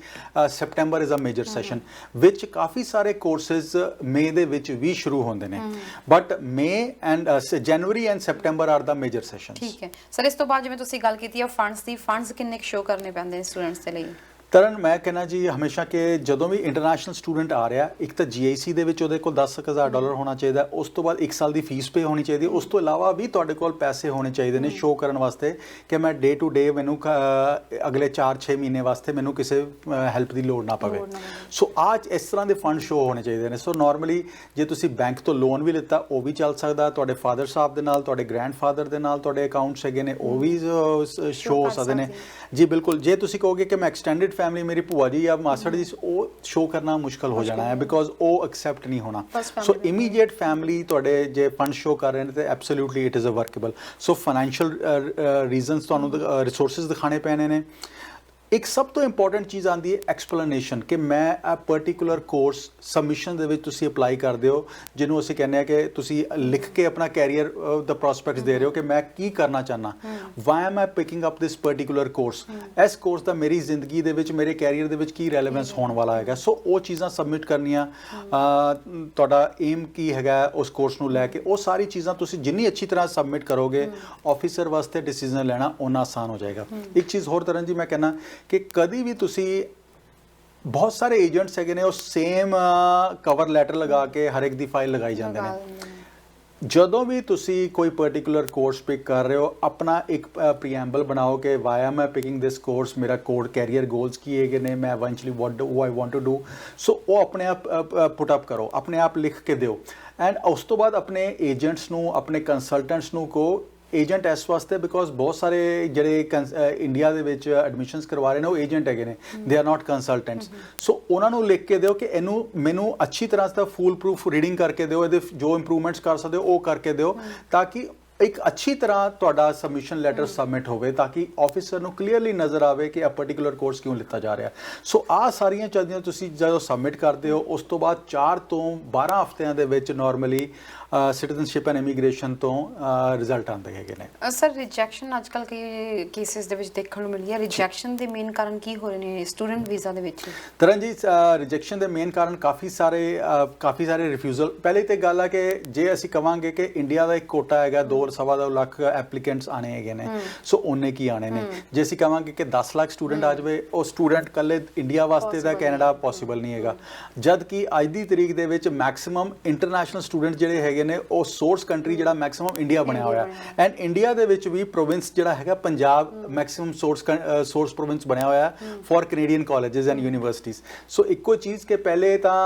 [SPEAKER 2] September is a major session, ਵਿੱਚ ਕਾਫੀ ਸਾਰੇ ਕੋਰਸਿਸ ਮਈ ਦੇ ਵਿੱਚ ਵੀ ਸ਼ੁਰੂ ਹੁੰਦੇ ਨੇ, but May and January and September are the major sessions.
[SPEAKER 1] ਠੀਕ ਹੈ ਸਰ। ਇਸ ਤੋਂ ਬਾਅਦ ਜਿਵੇਂ ਤੁਸੀਂ ਗੱਲ ਕੀਤੀ ਹੈ ਫੰਡਸ ਦੀ, ਫੰਡਸ ਕਿੰਨੇ ਸ਼ੋ ਕਰਨੇ ਪੈਂਦੇ ਨੇ ਸਟੂਡੈਂਟਸ ਦੇ ਲਈ?
[SPEAKER 2] ਤਰਨ, ਮੈਂ ਕਹਿਣਾ ਜੀ ਹਮੇਸ਼ਾ ਕਿ ਜਦੋਂ ਵੀ ਇੰਟਰਨੈਸ਼ਨਲ ਸਟੂਡੈਂਟ ਆ ਰਿਹਾ, ਇੱਕ ਤਾਂ GIC ਦੇ ਵਿੱਚ ਉਹਦੇ ਕੋਲ $10,000 ਹੋਣਾ ਚਾਹੀਦਾ, ਉਸ ਤੋਂ ਬਾਅਦ 1 ਸਾਲ ਦੀ ਫੀਸ ਪੇ ਹੋਣੀ ਚਾਹੀਦੀ, ਉਸ ਤੋਂ ਇਲਾਵਾ ਵੀ ਤੁਹਾਡੇ ਕੋਲ ਪੈਸੇ ਹੋਣੇ ਚਾਹੀਦੇ ਨੇ ਸ਼ੋਅ ਕਰਨ ਵਾਸਤੇ ਕਿ ਮੈਂ ਡੇ ਟੂ ਡੇ ਮੈਨੂੰ ਅਗਲੇ 4-6 ਮਹੀਨੇ ਵਾਸਤੇ ਮੈਨੂੰ ਕਿਸੇ ਹੈਲਪ ਦੀ ਲੋੜ ਨਾ ਪਵੇ। ਸੋ ਅੱਜ ਇਸ ਤਰ੍ਹਾਂ ਦੇ ਫੰਡ ਸ਼ੋਅ ਹੋਣੇ ਚਾਹੀਦੇ ਨੇ। ਸੋ ਨਾਰਮਲੀ ਜੇ ਤੁਸੀਂ ਬੈਂਕ ਤੋਂ ਲੋਨ ਵੀ ਲਿੱਤਾ ਉਹ ਵੀ ਚੱਲ ਸਕਦਾ, ਤੁਹਾਡੇ ਫਾਦਰ ਸਾਹਿਬ ਦੇ ਨਾਲ, ਤੁਹਾਡੇ ਗ੍ਰੈਂਡਫਾਦਰ ਦੇ ਨਾਲ ਤੁਹਾਡੇ ਅਕਾਊਂਟਸ ਹੈਗੇ ਨੇ ਉਹ ਵੀ ਸ਼ੋਅ ਹੋ ਸਕਦੇ ਨੇ ਜੀ। ਬਿਲਕੁਲ, ਜੇ ਤੁਸੀਂ ਕਹੋਗੇ ਕਿ ਮੈਂ ਐਕਸਟੈਂਡਡ ਫੈਮਿਲੀ, ਮੇਰੀ ਭੂਆ ਜੀ ਜਾਂ ਮਾਸੜ ਜੀ, ਉਹ ਸ਼ੋਅ ਕਰਨਾ ਮੁਸ਼ਕਲ ਹੋ ਜਾਣਾ ਹੈ ਬਿਕੋਜ਼ ਉਹ ਐਕਸੈਪਟ ਨਹੀਂ ਹੋਣਾ। ਸੋ ਇਮੀਡੀਏਟ ਫੈਮਿਲੀ ਤੁਹਾਡੇ ਜੇ ਫੰਡ ਸ਼ੋਅ ਕਰ ਰਹੇ ਨੇ ਤੇ absolutely it is a workable. So financial reasons ਤੁਹਾਨੂੰ ਰਿਸੋਰਸਿਸ ਦਿਖਾਣੇ ਪੈਣੇ ਨੇ। ਇੱਕ ਸਭ ਤੋਂ ਇੰਪੋਰਟੈਂਟ ਚੀਜ਼ ਆਉਂਦੀ ਹੈ ਐਕਸਪਲੇਨੇਸ਼ਨ, ਕਿ ਮੈਂ ਇਹ ਪਰਟੀਕੂਲਰ ਕੋਰਸ ਸਬਮਿਸ਼ਨ ਦੇ ਵਿੱਚ ਤੁਸੀਂ ਅਪਲਾਈ ਕਰਦੇ ਹੋ, ਜਿਹਨੂੰ ਅਸੀਂ ਕਹਿੰਦੇ ਆ ਕਿ ਤੁਸੀਂ ਲਿਖ ਕੇ ਆਪਣਾ ਕੈਰੀਅਰ ਦਾ ਪ੍ਰੋਸਪੈਕਟਸ ਦੇ ਰਹੇ ਹੋ ਕਿ ਮੈਂ ਕੀ ਕਰਨਾ ਚਾਹਨਾ, Y am I picking up this particular course, ਇਸ ਕੋਰਸ ਦਾ ਮੇਰੀ ਜ਼ਿੰਦਗੀ ਦੇ ਵਿੱਚ, ਮੇਰੇ ਕੈਰੀਅਰ ਦੇ ਵਿੱਚ ਕੀ ਰੈਲੇਵੈਂਸ ਹੋਣ ਵਾਲਾ ਹੈਗਾ। ਸੋ ਉਹ ਚੀਜ਼ਾਂ ਸਬਮਿਟ ਕਰਨੀਆਂ, ਤੁਹਾਡਾ ਏਮ ਕੀ ਹੈਗਾ ਉਸ ਕੋਰਸ ਨੂੰ ਲੈ ਕੇ, ਉਹ ਸਾਰੀ ਚੀਜ਼ਾਂ ਤੁਸੀਂ ਜਿੰਨੀ ਅੱਛੀ ਤਰ੍ਹਾਂ ਸਬਮਿਟ ਕਰੋਗੇ, ਆਫਿਸਰ ਵਾਸਤੇ ਡਿਸੀਜਨ ਲੈਣਾ ਓਨਾ ਆਸਾਨ ਹੋ ਜਾਏਗਾ। ਇੱਕ ਚੀਜ਼ ਹੋਰ ਤਰਨ ਜੀ ਮੈਂ ਕਹਿੰਦਾ ਕਿ ਕਦੀ ਵੀ ਤੁਸੀਂ, ਬਹੁਤ ਸਾਰੇ ਏਜੰਟਸ ਹੈਗੇ ਨੇ ਉਹ ਸੇਮ ਕਵਰ ਲੈਟਰ ਲਗਾ ਕੇ ਹਰ ਇੱਕ ਦੀ ਫਾਈਲ ਲਗਾਈ ਜਾਂਦੇ ਨੇ। ਜਦੋਂ ਵੀ ਤੁਸੀਂ ਕੋਈ ਪਰਟੀਕੂਲਰ ਕੋਰਸ ਪਿਕ ਕਰ ਰਹੇ ਹੋ, ਆਪਣਾ ਇੱਕ ਪ੍ਰੀਐਂਬਲ ਬਣਾਓ ਕਿ why am I picking this course, ਮੇਰਾ ਕੋਡ ਕੈਰੀਅਰ ਗੋਲਸ ਕੀ ਹੈਗੇ ਨੇ, ਮੈਂ eventually what I want to do. So ਉਹ ਆਪਣੇ ਆਪ ਪੁੱਟ ਅਪ ਕਰੋ, ਆਪਣੇ ਆਪ ਲਿਖ ਕੇ ਦਿਓ। ਐਂਡ ਉਸ ਤੋਂ ਬਾਅਦ ਆਪਣੇ ਏਜੰਟਸ ਨੂੰ, ਆਪਣੇ ਕੰਸਲਟੈਂਟਸ ਨੂੰ ਕਹੋ, ਏਜੰਟ ਇਸ ਵਾਸਤੇ ਬਿਕੋਜ਼ ਬਹੁਤ ਸਾਰੇ ਜਿਹੜੇ ਇੰਡੀਆ ਦੇ ਵਿੱਚ ਐਡਮਿਸ਼ਨਸ ਕਰਵਾ ਰਹੇ ਨੇ ਉਹ ਏਜੰਟ ਹੈਗੇ ਨੇ, ਦੇ ਆਰ ਨਾਟ ਕੰਸਲਟੈਂਟਸ। ਸੋ ਉਹਨਾਂ ਨੂੰ ਲਿਖ ਕੇ ਦਿਓ ਕਿ ਇਹਨੂੰ ਮੈਨੂੰ ਅੱਛੀ ਤਰ੍ਹਾਂ ਦਾ ਫੁੱਲ ਪ੍ਰੂਫ ਰੀਡਿੰਗ ਕਰਕੇ ਦਿਓ, ਇਹਦੇ ਜੋ ਇੰਪਰੂਵਮੈਂਟਸ ਕਰ ਸਕਦੇ ਹੋ ਉਹ ਕਰਕੇ ਦਿਓ, ਤਾਂ ਕਿ ਇੱਕ ਅੱਛੀ ਤਰ੍ਹਾਂ ਤੁਹਾਡਾ ਸਬਮਿਸ਼ਨ ਲੈਟਰ ਸਬਮਿਟ ਹੋਵੇ, ਤਾਂ ਕਿ ਆਫਿਸਰ ਨੂੰ ਕਲੀਅਰਲੀ ਨਜ਼ਰ ਆਵੇ ਕਿ ਇਹ ਪਰਟੀਕੂਲਰ ਕੋਰਸ ਕਿਉਂ ਲਿੱਤਾ ਜਾ ਰਿਹਾ। ਸੋ ਆਹ ਸਾਰੀਆਂ ਚੀਜ਼ਾਂ ਤੁਸੀਂ ਜਦੋਂ ਸਬਮਿਟ ਕਰਦੇ ਹੋ, ਉਸ ਤੋਂ ਬਾਅਦ 4 ਤੋਂ 12 ਹਫ਼ਤਿਆਂ ਦੇ ਵਿੱਚ ਨਾਰਮਲੀ ਸਿਟੀਜ਼ਨਸ਼ਿਪ ਐਂਡ ਇਮੀਗ੍ਰੇਸ਼ਨ ਤੋਂ ਰਿਜ਼ਲਟ ਆਉਂਦੇ ਹੈਗੇ ਨੇ।
[SPEAKER 1] ਸਰ ਰਿਜੈਕਸ਼ਨ ਅੱਜ ਕੱਲ੍ਹ ਕਈ ਕੇਸਿਸ ਦੇ ਵਿੱਚ ਦੇਖਣ ਨੂੰ ਮਿਲਦੀ ਹੈ, ਰਿਜੈਕਸ਼ਨ ਦੇ ਮੇਨ ਕਾਰਨ ਕੀ ਹੋ ਰਹੇ ਨੇ ਸਟੂਡੈਂਟ ਵੀਜ਼ਾ ਦੇ ਵਿੱਚ?
[SPEAKER 2] ਤਰਨ ਜੀ, ਰਿਜੈਕਸ਼ਨ ਦੇ ਮੇਨ ਕਾਰਨ ਕਾਫੀ ਸਾਰੇ ਰਿਫਿਊਜ਼ਲ। ਪਹਿਲੀ ਤੇ ਗੱਲ ਹੈ ਕਿ ਜੇ ਅਸੀਂ ਕਵਾਂਗੇ ਕਿ ਇੰਡੀਆ ਦਾ ਇੱਕ ਕੋਟਾ ਹੈਗਾ 2.25 ਲੱਖ ਐਪਲੀਕੈਂਟਸ ਆਣੇ ਹੈਗੇ ਨੇ, ਸੋ ਉਹਨੇ ਕੀ ਆਣੇ ਨੇ। ਜੇ ਅਸੀਂ ਕਵਾਂਗੇ ਕਿ 10 ਲੱਖ ਸਟੂਡੈਂਟ ਆ ਜਾਵੇ, ਉਹ ਸਟੂਡੈਂਟ ਇਕੱਲੇ ਇੰਡੀਆ ਵਾਸਤੇ ਤਾਂ ਕੈਨੇਡਾ ਪੋਸੀਬਲ ਨਹੀਂ ਹੈਗਾ। ਜਦ ਕਿ ਅੱਜ ਦੀ ਤਰੀਕ ਦੇ ਵਿੱਚ ਮੈਕਸਿਮਮ ਇੰਟਰਨੈਸ਼ਨਲ ਸਟੂਡੈਂਟ ਜਿਹੜੇ ਹੈਗੇ ਨੇ ਉਹ ਸੋਰਸ ਕੰਟਰੀ ਜਿਹੜਾ ਮੈਕਸਿਮਮ ਇੰਡੀਆ ਬਣਿਆ ਹੋਇਆ, ਐਂਡ ਇੰਡੀਆ ਦੇ ਵਿੱਚ ਵੀ ਪ੍ਰੋਵਿੰਸ ਜਿਹੜਾ ਹੈਗਾ ਪੰਜਾਬ ਮੈਕਸਿਮਮ ਸੋਰਸ ਪ੍ਰੋਵਿੰਸ ਬਣਿਆ ਹੋਇਆ for Canadian colleges and universities. So ਇੱਕੋ ਚੀਜ਼ ਕਿ ਪਹਿਲੇ ਤਾਂ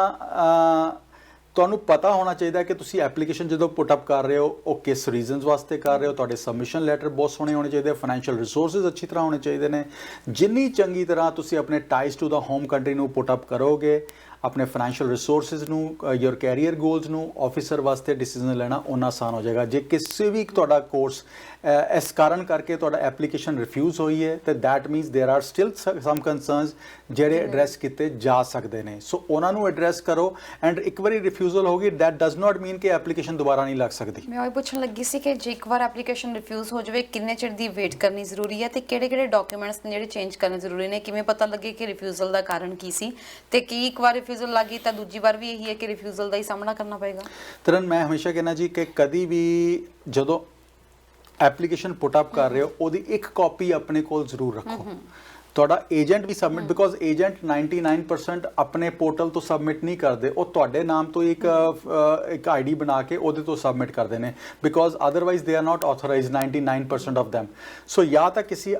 [SPEAKER 2] ਤੁਹਾਨੂੰ ਪਤਾ ਹੋਣਾ ਚਾਹੀਦਾ ਕਿ ਤੁਸੀਂ ਐਪਲੀਕੇਸ਼ਨ ਜਦੋਂ ਪੁੱਟ ਅਪ ਕਰ ਰਹੇ ਹੋ ਉਹ ਕਿਸ ਰੀਜ਼ਨਸ ਵਾਸਤੇ ਕਰ ਰਹੇ ਹੋ, ਤੁਹਾਡੇ ਸਬਮਿਸ਼ਨ ਲੈਟਰ ਬਹੁਤ ਸੋਹਣੇ ਹੋਣੇ ਚਾਹੀਦੇ, ਫਾਈਨੈਂਸ਼ੀਅਲ ਰਿਸੋਰਸਿਸ ਅੱਛੀ ਤਰ੍ਹਾਂ ਹੋਣੇ ਚਾਹੀਦੇ ਨੇ। ਜਿੰਨੀ ਚੰਗੀ ਤਰ੍ਹਾਂ ਤੁਸੀਂ ਆਪਣੇ ties to the home country ਨੂੰ ਪੁੱਟ ਅਪ ਕਰੋਗੇ, ਆਪਣੇ ਫਾਈਨੈਂਸ਼ੀਅਲ ਰਿਸੋਰਸਿਸ ਨੂੰ, ਯੋਰ ਕੈਰੀਅਰ ਗੋਲਸ ਨੂੰ, ਆਫਿਸਰ ਵਾਸਤੇ ਡਿਸੀਜਨ ਲੈਣਾ ਉਹਨਾਂ ਆਸਾਨ ਹੋ ਜਾਏਗਾ। ਜੇ ਕਿਸੇ ਵੀ ਤੁਹਾਡਾ ਕੋਰਸ ਇਸ ਕਾਰਨ ਕਰਕੇ ਤੁਹਾਡਾ ਐਪਲੀਕੇਸ਼ਨ ਰਿਫਿਊਜ਼ ਹੋਈ ਹੈ ਤੇ that means there are still some concerns ਜਿਹੜੇ ਐਡਰੈਸ ਕੀਤੇ ਜਾ ਸਕਦੇ ਨੇ। ਸੋ ਉਹਨਾਂ ਨੂੰ ਐਡਰੈਸ ਕਰੋ, ਐਂਡ ਇੱਕ ਵਾਰੀ ਰਿਫਿਊਜ਼ਲ ਹੋ ਗਈ ਦੈਟ ਡਜ਼ ਨਾਟ ਮੀਨ ਕਿ ਐਪਲੀਕੇਸ਼ਨ ਦੁਬਾਰਾ ਨਹੀਂ ਲੱਗ ਸਕਦੀ।
[SPEAKER 1] ਮੈਂ ਉਹ ਪੁੱਛਣ ਲੱਗੀ ਸੀ ਕਿ ਜੇ ਇੱਕ ਵਾਰ ਐਪਲੀਕੇਸ਼ਨ ਰਿਫਿਊਜ਼ ਹੋ ਜਾਵੇ ਕਿੰਨੇ ਚਿਰ ਦੀ ਵੇਟ ਕਰਨੀ ਜ਼ਰੂਰੀ ਹੈ, ਤੇ ਕਿਹੜੇ ਡਾਕੂਮੈਂਟਸ ਨੇ ਜਿਹੜੇ ਚੇਂਜ ਕਰਨੇ ਜ਼ਰੂਰੀ ਨੇ? ਕਿਵੇਂ ਪਤਾ ਲੱਗੇ ਕਿ ਰਿਫਿਊਜ਼ਲ ਦਾ ਕਾਰਨ ਕੀ ਸੀ, ਤੇ ਕੀ ਇੱਕ ਵਾਰ ਰਿਫਿਊਜ਼ਲ ਲੱਗੀ ਤਾਂ ਦੂਜੀ ਵਾਰ ਵੀ ਇਹੀ ਹੈ ਕਿ ਰਿਫਿਊਜ਼ਲ ਦਾ ਹੀ ਸਾਹਮਣਾ ਕਰਨਾ ਪਏਗਾ? ਤਰਨ,
[SPEAKER 2] ਮੈਂ ਹਮੇਸ਼ਾ ਕਹਿੰਦਾ ਜੀ ਕਿ ਕਦੀ ਵੀ ਜਦੋਂ ਐਪਲੀਕੇਸ਼ਨ ਪੁੱਟ ਅਪ ਕਰ ਰਹੇ ਹੋ ਉਹਦੀ ਇੱਕ ਕਾਪੀ ਆਪਣੇ ਕੋਲ ਜ਼ਰੂਰ ਰੱਖੋ। ਤੁਹਾਡਾ ਏਜੰਟ ਵੀ ਸਬਮਿਟ, ਬਿਕੋਜ਼ ਏਜੰਟ 99% ਆਪਣੇ ਪੋਰਟਲ ਤੋਂ ਸਬਮਿਟ ਨਹੀਂ ਕਰਦੇ, ਉਹ ਤੁਹਾਡੇ ਨਾਮ ਤੋਂ ਇੱਕ ਆਈਡੀ ਬਣਾ ਕੇ ਉਹਦੇ ਤੋਂ ਸਬਮਿਟ ਕਰਦੇ ਨੇ, because otherwise they are not authorised 99% of them। So ਜਾਂ ਤਾਂ ਕਿਸੇ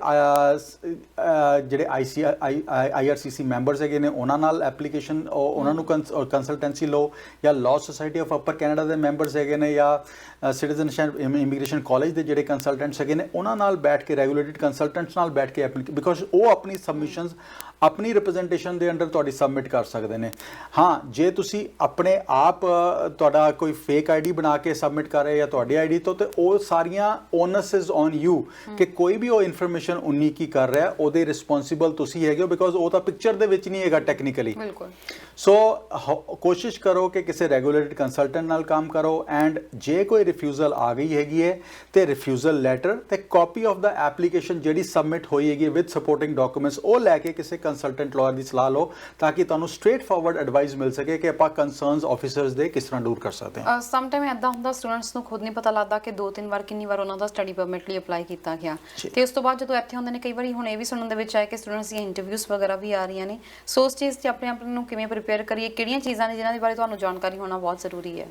[SPEAKER 2] ਜਿਹੜੇ IRCC ਮੈਂਬਰਸ ਹੈਗੇ ਨੇ ਉਹਨਾਂ ਨਾਲ ਐਪਲੀਕੇਸ਼ਨ, ਉਹਨਾਂ ਨੂੰ ਕੰਸਲਟੈਂਸੀ ਲਓ, ਜਾਂ law society of upper Canada ਦੇ ਮੈਂਬਰਸ ਹੈਗੇ ਨੇ, ਜਾਂ ਸਿਟੀਜ਼ਨਸ਼ਿਪ ਇਮੀਗ੍ਰੇਸ਼ਨ ਕਾਲਜ ਦੇ ਜਿਹੜੇ ਕੰਸਲਟੈਂਟਸ ਹੈਗੇ ਨੇ ਉਹਨਾਂ ਨਾਲ ਬੈਠ ਕੇ, ਰੈਗੂਲੇਟਡ ਕੰਸਲਟੈਂਟਸ ਨਾਲ ਬੈਠ ਕੇ ਬਿਕੋਜ਼ ਉਹ ਆਪਣੀ ਸਬਮਿਸ਼ਨਸ ਆਪਣੀ ਰਿਪਰੈਜ਼ੈਂਟੇਸ਼ਨ ਦੇ ਅੰਡਰ ਤੁਹਾਡੀ ਸਬਮਿਟ ਕਰ ਸਕਦੇ ਨੇ। ਹਾਂ, ਜੇ ਤੁਸੀਂ ਆਪਣੇ ਆਪ ਤੁਹਾਡਾ ਕੋਈ ਫੇਕ ਆਈਡੀ ਬਣਾ ਕੇ ਸਬਮਿਟ ਕਰ ਰਹੇ ਜਾਂ ਤੁਹਾਡੀ ਆਈਡੀ ਤੋਂ, ਤੇ ਉਹ ਸਾਰੀਆਂ ਓਨਸ ਇਜ਼ ਔਨ ਯੂ ਕਿ ਕੋਈ ਵੀ ਉਹ ਇਨਫੋਰਮੇਸ਼ਨ ਉਨੀ ਕੀ ਕਰ ਰਿਹਾ ਉਹਦੇ ਰਿਸਪੌਂਸਿਬਲ ਤੁਸੀਂ ਹੈਗੇ ਹੋ, ਬਿਕੋਜ਼ ਉਹ ਤਾਂ ਪਿਕਚਰ ਦੇ ਵਿੱਚ ਨਹੀਂ ਹੈਗਾ ਟੈਕਨੀਕਲੀ।
[SPEAKER 1] ਬਿਲਕੁਲ।
[SPEAKER 2] ਸੋ ਕੋਸ਼ਿਸ਼ ਕਰੋ ਕਿ ਕਿਸੇ ਰੈਗੂਲੇਟਡ ਕੰਸਲਟੈਂਟ ਨਾਲ ਕੰਮ ਕਰੋ, ਐਂਡ ਜੇ ਕੋਈ ਰਿਫਿਊਜ਼ਲ ਆ ਗਈ ਹੈਗੀ ਹੈ ਤੇ ਰਿਫਿਊਜ਼ਲ ਲੈਟਰ ਤੇ ਕਾਪੀ ਆਫ ਦਾ ਐਪਲੀਕੇਸ਼ਨ ਜਿਹੜੀ ਸਬਮਿਟ ਹੋਈ ਹੈਗੀ ਵਿਦ ਸਪੋਰਟਿੰਗ ਡਾਕੂਮੈਂਟਸ ਉਹ ਲੈ ਕੇ ਕਿਸੇ ਕੰਸਲਟੈਂਟ ਲਾਇਰ ਦੀ ਸਲਾਹ ਲਓ, ਤਾਂ ਕਿ ਤੁਹਾਨੂੰ ਸਟ੍ਰੇਟ ਫਾਰਵਰਡ ਐਡਵਾਈਸ ਮਿਲ ਸਕੇ ਕਿ ਆਪਾਂ ਕੰਸਰਨਸ ਆਫੀਸਰਸ ਦੇ ਕਿਸ ਤਰ੍ਹਾਂ ਦੂਰ ਕਰ ਸਕਦੇ ਹਾਂ।
[SPEAKER 1] ਸਮ ਟਾਈਮ ਇਦਾਂ ਹੁੰਦਾ ਸਟੂਡੈਂਟਸ ਨੂੰ ਖੁਦ ਨਹੀਂ ਪਤਾ ਲੱਗਦਾ ਕਿ 2-3 ਵਾਰ ਕਿੰਨੀ ਵਾਰ ਉਹਨਾਂ ਦਾ ਸਟੱਡੀ ਪਰਮਿਟ ਲਈ ਅਪਲਾਈ ਕੀਤਾ ਗਿਆ, ਤੇ ਉਸ ਤੋਂ ਬਾਅਦ ਜਦੋਂ ਇੱਥੇ ਹੁੰਦੇ ਨੇ ਕਈ ਵਾਰੀ ਹੁਣ ਇਹ ਵੀ ਸੁਣਨ ਦੇ ਵਿੱਚ ਆਇਆ ਕਿ ਸਟੂਡੈਂਟਸ ਦੀਆਂ ਇੰਟਰਵਿਊਜ਼ ਵਗੈਰਾ ਵੀ ਆ ਰਹੀਆਂ ਨੇ। ਸੋ ਉਸ ਚੀਜ਼ 'ਤੇ ਆਪਣੇ ਆਪ ਨੂੰ ਕਿਵੇਂ ਪ੍ਰਿਪੇਅਰ ਕਰੀਏ, ਕਿਹੜੀਆਂ ਚੀਜ਼ਾਂ ਨੇ ਜਿਨ੍ਹਾਂ ਦੇ ਬਾਰੇ ਤੁਹਾਨੂੰ ਜਾਣਕਾਰੀ ਹੋਣਾ ਬਹੁਤ ਜ਼ਰੂਰੀ ਹੈ?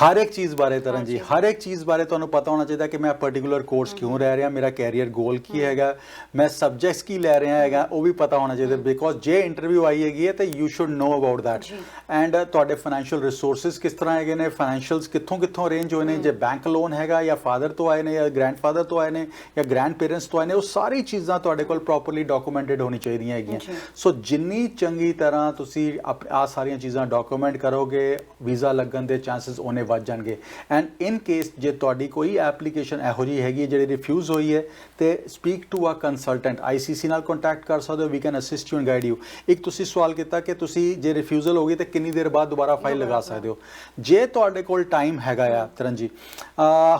[SPEAKER 2] ਹਰ ਇੱਕ ਚੀਜ਼ ਬਾਰੇ ਤਰਨ ਜੀ, ਹਰ ਇੱਕ ਚੀਜ਼ ਬਾਰੇ ਤੁਹਾਨੂੰ ਪਤਾ ਹੋਣਾ ਚਾਹੀਦਾ ਕਿ ਮੈਂ ਪਰਟੀਕੂਲਰ ਕੋਰਸ ਕਿਉਂ ਰਹਿ ਰਿਹਾ, ਮੇਰਾ ਕੈਰੀਅਰ ਗੋਲ ਕੀ ਹੈਗਾ, ਮੈਂ ਸਬਜੈਕਟਸ ਕੀ ਲੈ ਰਿਹਾ ਹੈਗਾ, ਉਹ ਵੀ ਪਤਾ ਹੋਣਾ ਚਾਹੀਦਾ। ਬਿਕੋਜ਼ ਜੇ ਇੰਟਰਵਿਊ ਆਈ ਹੈਗੀ ਹੈ ਤੇ you should know about that, and ਤੁਹਾਡੇ ਫਾਈਨੈਂਸ਼ੀਅਲ ਰਿਸੋਰਸਿਸ ਕਿਸ ਤਰ੍ਹਾਂ ਹੈਗੇ ਨੇ, ਫਾਈਨੈਂਸ਼ੀਅਲਸ ਕਿੱਥੋਂ ਅਰੇਂਜ ਹੋਏ ਨੇ, ਜੇ ਬੈਂਕ ਲੋਨ ਹੈਗਾ ਜਾਂ ਫਾਦਰ ਤੋਂ ਆਏ ਨੇ ਜਾਂ ਗ੍ਰੈਂਡਫਾਦਰ ਤੋਂ ਆਏ ਨੇ ਜਾਂ ਗ੍ਰੈਂਡ ਪੇਰੈਂਟਸ ਤੋਂ ਆਏ ਨੇ, ਉਹ ਸਾਰੀ ਚੀਜ਼ਾਂ ਤੁਹਾਡੇ ਕੋਲ ਪ੍ਰੋਪਰਲੀ ਡਾਕੂਮੈਂਟਡ ਹੋਣੀ ਚਾਹੀਦੀਆਂ ਹੈਗੀਆਂ। ਸੋ ਜਿੰਨੀ ਚੰਗੀ ਤਰ੍ਹਾਂ ਤੁਸੀਂ ਆ ਸਾਰੀਆਂ ਚੀਜ਼ਾਂ ਡਾਕੂਮੈਂਟ ਕਰੋਗੇ, ਵੀਜ਼ਾ ਲੱਗਣ ਦੇ ਚਾਂਸਸ ਉਹਨੇ ਵੱਧ ਜਾਣਗੇ। ਐਂਡ ਇਨ ਕੇਸ ਜੇ ਤੁਹਾਡੀ ਕੋਈ ਐਪਲੀਕੇਸ਼ਨ ਇਹੋ ਜਿਹੀ ਹੈਗੀ ਜਿਹੜੀ ਰਿਫਿਊਜ਼ ਹੋਈ ਹੈ ਤੇ speak to a consultant, ICC ਨਾਲ ਕੰਟੈਕਟ ਕਰ ਸਕਦੇ ਹੋ, we can assist you and guide you. ਇੱਕ ਤੁਸੀਂ ਸਵਾਲ ਕੀਤਾ ਕਿ ਤੁਸੀਂ ਜੇ ਰਿਫਿਊਜ਼ਲ ਹੋ ਗਈ ਤੇ ਕਿੰਨੀ ਦੇਰ ਬਾਅਦ ਦੁਬਾਰਾ ਫਾਈਲ ਲਗਾ ਸਕਦੇ ਹੋ। ਜੇ ਤੁਹਾਡੇ ਕੋਲ ਟਾਈਮ ਹੈਗਾ ਆ ਤਰਨ ਜੀ,